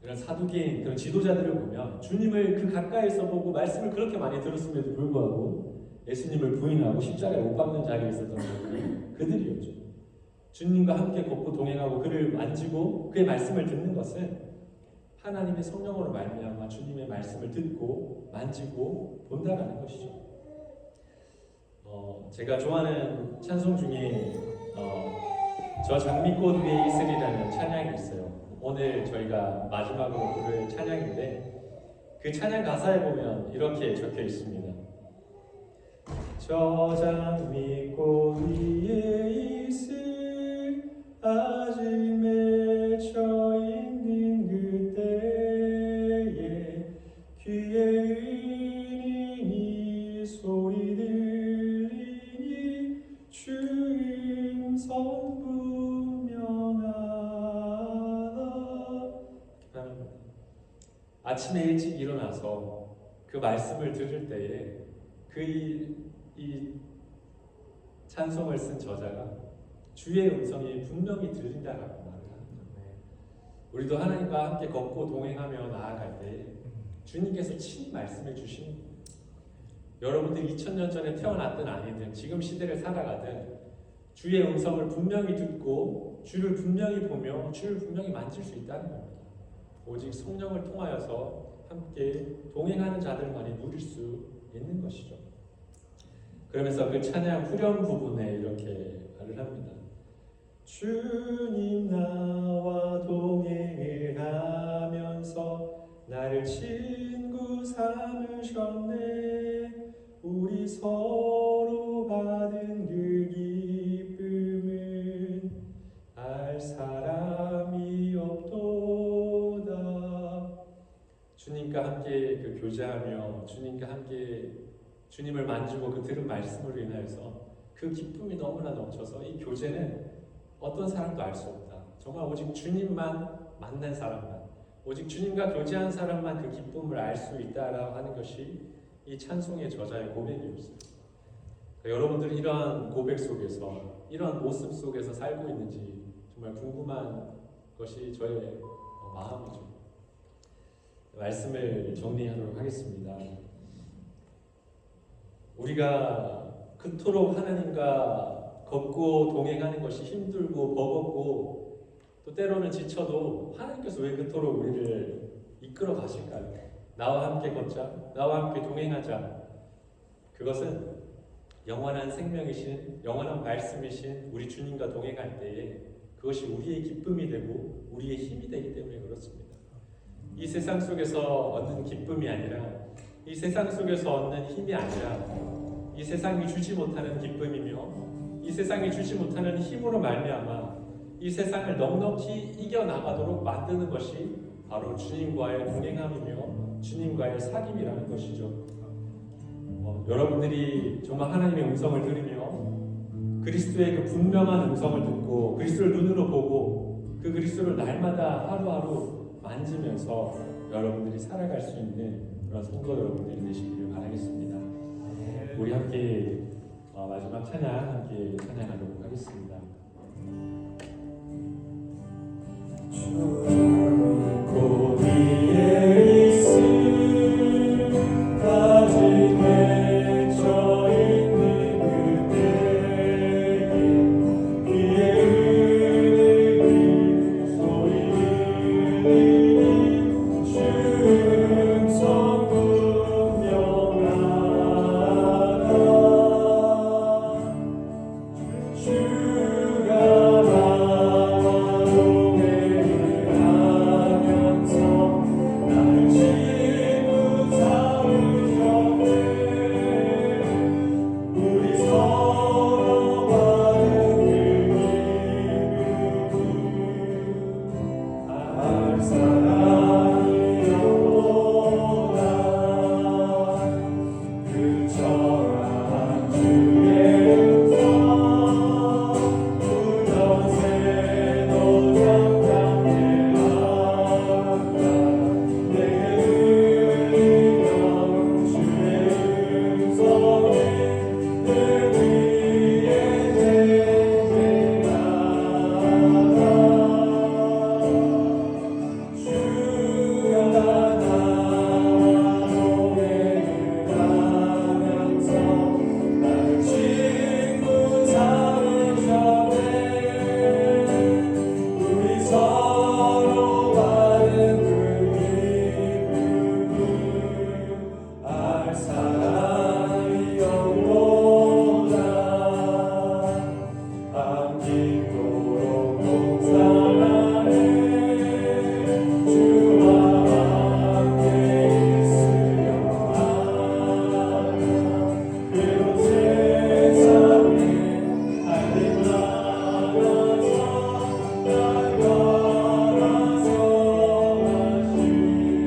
이런 사두개인 그런 지도자들을 보면 주님을 그 가까이서 보고 말씀을 그렇게 많이 들었음에도 불구하고 예수님을 부인하고 십자가에 못 박는 자리에 있었던 분들이 그들이었죠. 주님과 함께 걷고 동행하고 그를 만지고 그의 말씀을 듣는 것은 하나님의 성령으로 말미암아 주님의 말씀을 듣고 만지고 본다라는 것이죠. 제가 좋아하는 찬송 중에 저 장미꽃 위에 있으리라는 찬양이 있어요. 오늘 저희가 마지막으로 부를 찬양인데 그 찬양 가사에 보면 이렇게 적혀 있습니다. 저 장미꽃 위에 있을 아직 맺혀 있는 그때에 귀에 은인이 소리 들리니 주 음성 분명하다. 아침에 일찍 일어나서 그 말씀을 들을 때에 이 찬송을 쓴 저자가 주의 음성이 분명히 들린다라고 말을 합니다. 우리도 하나님과 함께 걷고 동행하며 나아갈 때 주님께서 친히 말씀해 주시는 거예요. 여러분들이 2000년 전에 태어났든 아니든 지금 시대를 살아가든 주의 음성을 분명히 듣고 주를 분명히 보며 주를 분명히 만질 수 있다는 겁니다. 오직 성령을 통하여서 함께 동행하는 자들만이 누릴 수 있는 것이죠. 그러면서 그 찬양 후렴 부분에 이렇게 말을 합니다. 주님 나와 동행을 하면서 나를 친구 삼으셨네. 우리 서로 받은 그 기쁨은 알 사람이 없도다. 주님과 함께 그 교제하며 주님과 함께 주님을 만지고 그 들은 말씀으로 인하여서 그 기쁨이 너무나 넘쳐서 이 교제는 어떤 사람도 알 수 없다. 정말 오직 주님만 만난 사람만, 오직 주님과 교제한 사람만 그 기쁨을 알 수 있다라고 하는 것이 이 찬송의 저자의 고백이었어요. 그러니까 여러분들은 이러한 고백 속에서, 이러한 모습 속에서 살고 있는지 정말 궁금한 것이 저의 마음이죠. 말씀을 정리하도록 하겠습니다. 우리가 그토록 하나님과 걷고 동행하는 것이 힘들고 버겁고 또 때로는 지쳐도 하나님께서 왜 그토록 우리를 이끌어 가실까요? 나와 함께 걷자, 나와 함께 동행하자. 그것은 영원한 생명이신, 영원한 말씀이신 우리 주님과 동행할 때에 그것이 우리의 기쁨이 되고 우리의 힘이 되기 때문에 그렇습니다. 이 세상 속에서 얻는 기쁨이 아니라 이 세상 속에서 얻는 힘이 아니라 이 세상이 주지 못하는 기쁨이며 이 세상이 주지 못하는 힘으로 말미암아 이 세상을 넉넉히 이겨나가도록 만드는 것이 바로 주님과의 동행함이며 주님과의 사귐이라는 것이죠. 여러분들이 정말 하나님의 음성을 들으며 그리스도의 그 분명한 음성을 듣고 그리스도를 눈으로 보고 그 그리스도를 날마다 하루하루 만지면서 여러분들이 살아갈 수 있는 그런 성도 여러분들이 되시기를 바라겠습니다. 우리 함께 마지막 찬양 함께 찬양하도록 하겠습니다. 곧 위에 있음 가진 맺혀 있는 그대에게 귀에 들리는 소리 주 음성 분명하다 주가 나와 동행하면서 날 친구 삼으셨네 우리 서로 받은 그 기쁨 알 사랑이 없도다 그 청한 주의 음성 불던 새도 잠잠해 한다 내게 들리던 주의 음성이 늘 위에 쟁쟁하다 주가 나와 동행을 하면서 날 친구 삼으셨네 우리 서로 받은 그 기쁨 알 사랑이 없도다 밤낮도록 동산하네 주와 함께 있으려 하나 그런 세상에 할일 많아서 날 걸어서 하신다 주가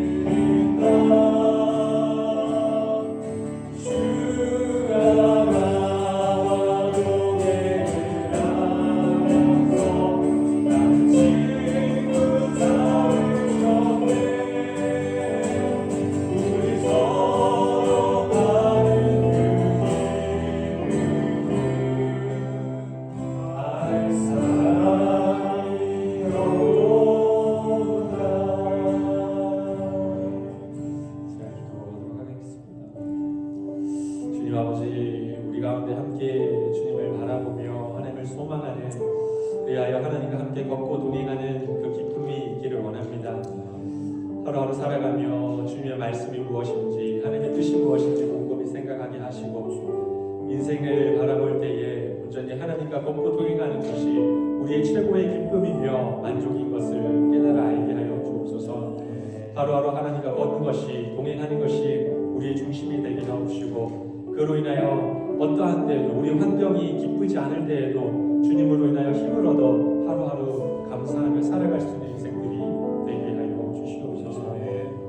나와 동행을 하면서 날 친구 삼으셨네 우리 서로 받은 그 기쁨 알 사랑이 없도다 제가 기도하도록 하겠습니다. 주님 아버지, 우리 가운데 함께 주님을 바라보며 하나님을 소망하는 그리하여 하나님과 함께 걷고 동행하는 그 기쁨이 있기를 원합니다. 하루하루 살아가며 주님의 말씀이 무엇인지 하나님의 뜻이 무엇인지 곰곰이 생각하게 하시고 인생을 바라볼 때에 온전히 하나님과 걷고 동행하는 것이 우리의 최고의 기쁨이며 만족인 것을 깨달아 알게 하여 주옵소서. 하루하루 하나님과 걷는 것이 동행하는 것이 우리의 중심이 되게 하옵시고 그로 인하여 어떠한 때에도 우리 환경이 기쁘지 않을 때에도 주님으로 인하여 힘을 얻어 하루하루 감사하며 살아갈 수 있는 인생들이 되게 하여 주시옵소서.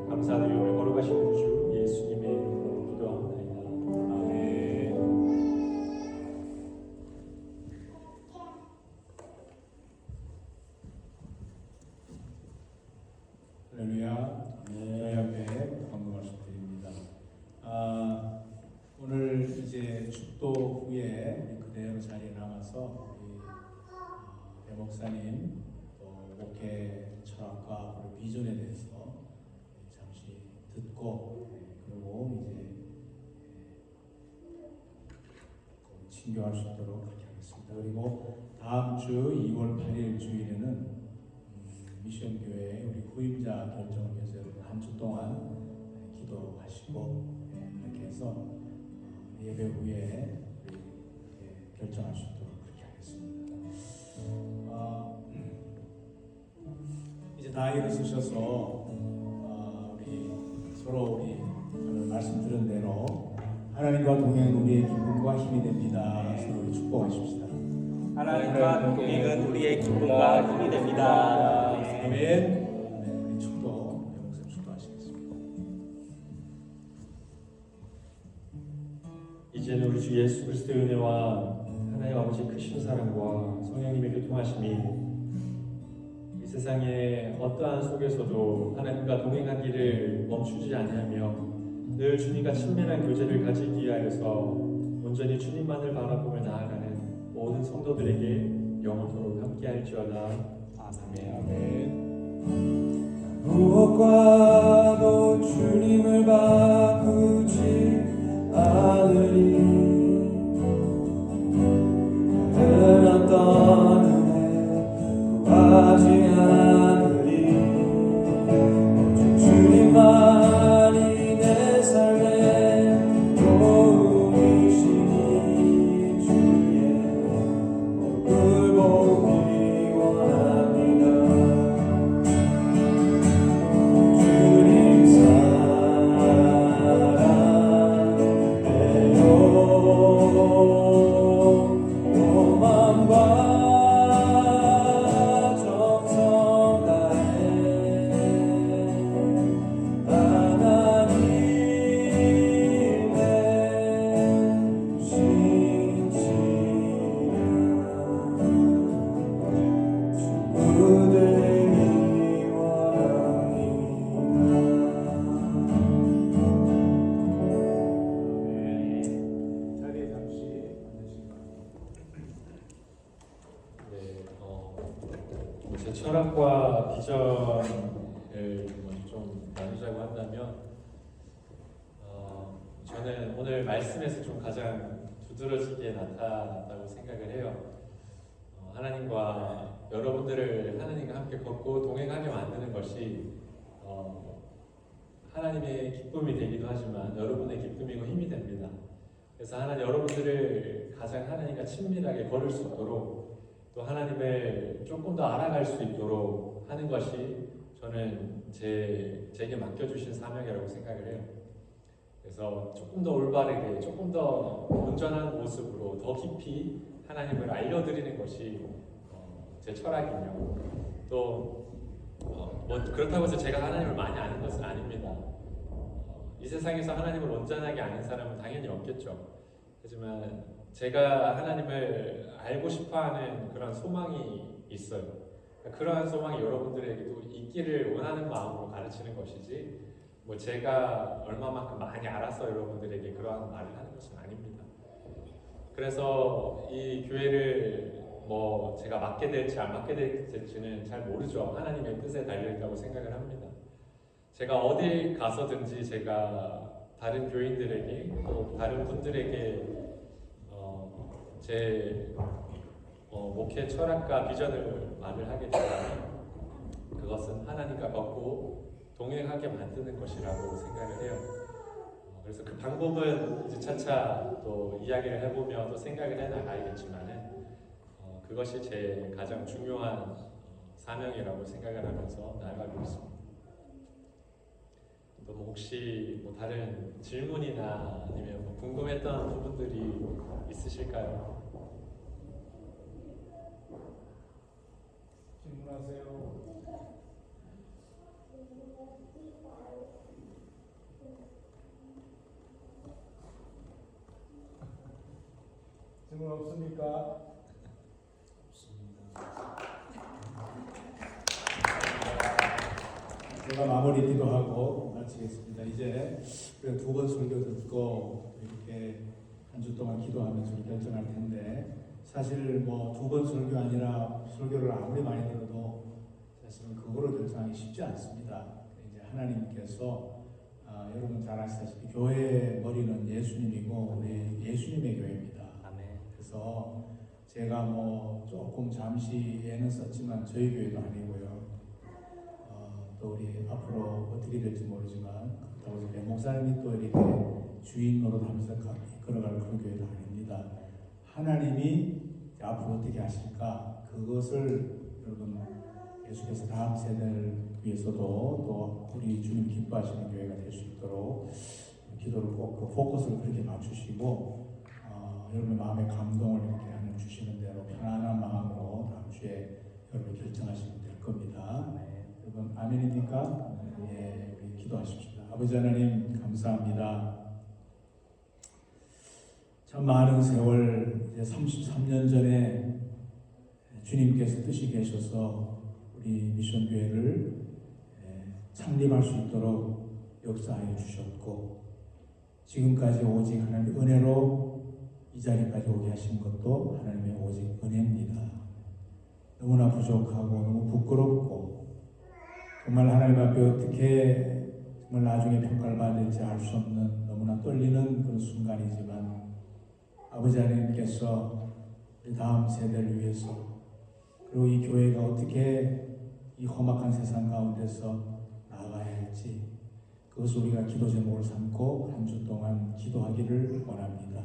감사드리며 걸어가시는 주 예수님의 이름으로 기도합니다. 아멘. 할렐루야. 저희 앞에 방금 말씀드립니다. 오늘 이제 축도 후에 그대로 자리에 남아서 배 목사님 또 목회 철학과 그리고 비전에 대해서 잠시 듣고 그리고 이제 친교할 수 있도록 그렇게 하겠습니다. 그리고 다음 주 2월 8일 주일에는 미션교회 우리 후임자 결정을 위해서 여러분 한 주 동안 기도하시고 그렇게 해서 예배 후에 결정할 수 있도록 그렇게 하겠습니다. 이제 나이를 쓰셔서 우리 서로 우리 오늘 말씀 말씀 들은 대로 하나님과 동행은 우리의 기쁨과 힘이 됩니다. 서로 축복하십시다. 하나님과 동행은 우리의 기쁨과 힘이 됩니다. 아멘. 네, 우리 축도 영생 축도하시겠습니다. 이제는 우리 주 예수 그리스도의 은혜와 하나님 아버지 크신 사랑과 성령님의 교통하심이 이 세상의 어떠한 속에서도 하나님과 동행한 길을 멈추지 아니하며 늘 주님과 친밀한 교제를 가지기 위하여서 온전히 주님만을 바라보며 나아가는 모든 성도들에게 영원토록 함께할지어다. 아멘. 아멘. 무엇과도 주님을 바꾸지 않으리. 다른 어떤 은혜 구하지 않으리. 오직 주님만이 내 삶의 도움이시니 주의 얼굴 보기 원합니다. 주님 사랑해요. 마음과 정성 다해 하나님의 신실한 친구들 되기 원합니다. 자리에 잠시 앉으시고. 네, 제 철학과 비전을 좀 나누자고 한다면, 저는 오늘 말씀에서 좀 가장 두드러지게 나타났다고 생각을 해요. 하나님과 여러분들을 하나님과 함께 걷고 동행하게 만드는 것이 하나님의 기쁨이 되기도 하지만 여러분의 기쁨이고 힘이 됩니다. 그래서 하나님 여러분들을 가장 하나님과 친밀하게 걸을 수 있도록 또 하나님을 조금 더 알아갈 수 있도록 하는 것이 저는 제게 맡겨주신 사명이라고 생각을 해요. 그래서 조금 더 올바르게, 조금 더 온전한 모습으로 더 깊이 하나님을 알려드리는 것이 제 철학이며 또 뭐 그렇다고 해서 제가 하나님을 많이 아는 것은 아닙니다. 이 세상에서 하나님을 온전하게 아는 사람은 당연히 없겠죠. 하지만 제가 하나님을 알고 싶어하는 그런 소망이 있어요. 그러한 소망이 여러분들에게도 있기를 원하는 마음으로 가르치는 것이지 뭐 제가 얼마만큼 많이 알아서 여러분들에게 그러한 말을 하는 것은 아닙니다. 그래서 이 교회를 뭐 제가 맡게 될지 안 맡게 될지는 잘 모르죠. 하나님의 뜻에 달려있다고 생각을 합니다. 제가 어디 가서든지 제가 다른 교인들에게 또 다른 분들에게 제 목회 철학과 비전을 말을 하게 된다면 그것은 하나님과 걷고 동행하게 만드는 것이라고 생각을 해요. 그래서 그 방법은 이제 차차 또 이야기를 해보며 또 생각을 해나가야겠지만은 그것이 제 가장 중요한 사명이라고 생각을 하면서 나아가고 있습니다. 또 뭐 혹시 뭐 다른 질문이나 아니면 뭐 궁금했던 부분들이 있으실까요? 질문하세요. 질문 없습니까? 제가 마무리 기도하고 마치겠습니다. 이제 우리가 두 번 설교 듣고 이렇게 한 주 동안 기도하면서 결정할 텐데 사실 뭐 두 번 설교 아니라 설교를 아무리 많이 들어도 사실은 그거로 결정하기 쉽지 않습니다. 이제 하나님께서 여러분 잘 아시다시피 교회의 머리는 예수님이고 우리 예수님의 교회입니다. 그래서 제가 뭐 조금 잠시 애는 썼지만 저희 교회도 아니고요. 또 우리 앞으로 어떻게 될지 모르지만 그렇다고 해서 목사님이 또 이렇게 주인 노릇하면서 이끌어갈 그런 교회도 아닙니다. 하나님이 앞으로 어떻게 하실까 그것을 여러분 예수께서 다음 세대를 위해서도 또 우리 주님 기뻐하시는 교회가 될 수 있도록 기도를 꼭 그 포커스를 그렇게 맞추시고 여러분의 마음의 감동을 이렇게 하는 주시는 대로 편안한 마음으로 다음 주에 여러분이 결정하시면 될 겁니다. 여러분 아멘입니까? 예, 우리 기도하십시다. 아버지 하나님 감사합니다. 참 많은 세월 이제 33년 전에 주님께서 뜻이 계셔서 우리 미션 교회를 창립할 수 있도록 역사하여 주셨고 지금까지 오직 하나님의 은혜로 이 자리까지 오게 하신 것도 하나님의 오직 은혜입니다. 너무나 부족하고 너무 부끄럽고 정말 하나님 앞에 어떻게 정말 나중에 평가를 받을지 알 수 없는 너무나 떨리는 그런 순간이지만 아버지 하나님께서 우리 다음 세대를 위해서 그리고 이 교회가 어떻게 이 험악한 세상 가운데서 나아가야 할지 그것을 우리가 기도 제목을 삼고 한 주 동안 기도하기를 원합니다.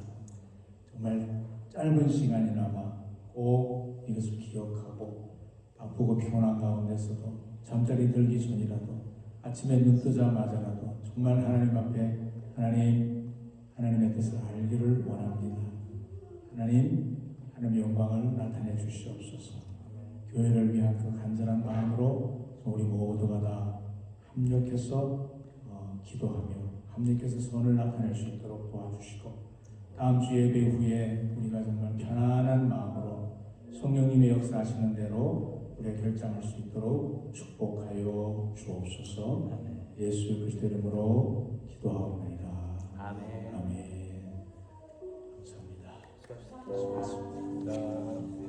정말 짧은 시간이나마 꼭 이것을 기억하고 바쁘고 피곤한 가운데서도 잠자리 들기 전이라도 아침에 눈 뜨자마자라도 정말 하나님 앞에 하나님의 뜻을 알기를 원합니다. 하나님의 영광을 나타내 주시옵소서. 교회를 위한 그 간절한 마음으로 우리 모두가 다 합력해서 기도하며 합력해서 선을 나타낼 수 있도록 도와주시고 다음 주 예배 후에 우리가 정말 편안한 마음으로 성령님의 역사하시는 대로 우리가 결정할 수 있도록 축복하여 주옵소서. 예수 그리스도 이름으로 기도하옵나이다. 아멘. 아멘. 감사합니다. 수고하셨습니다.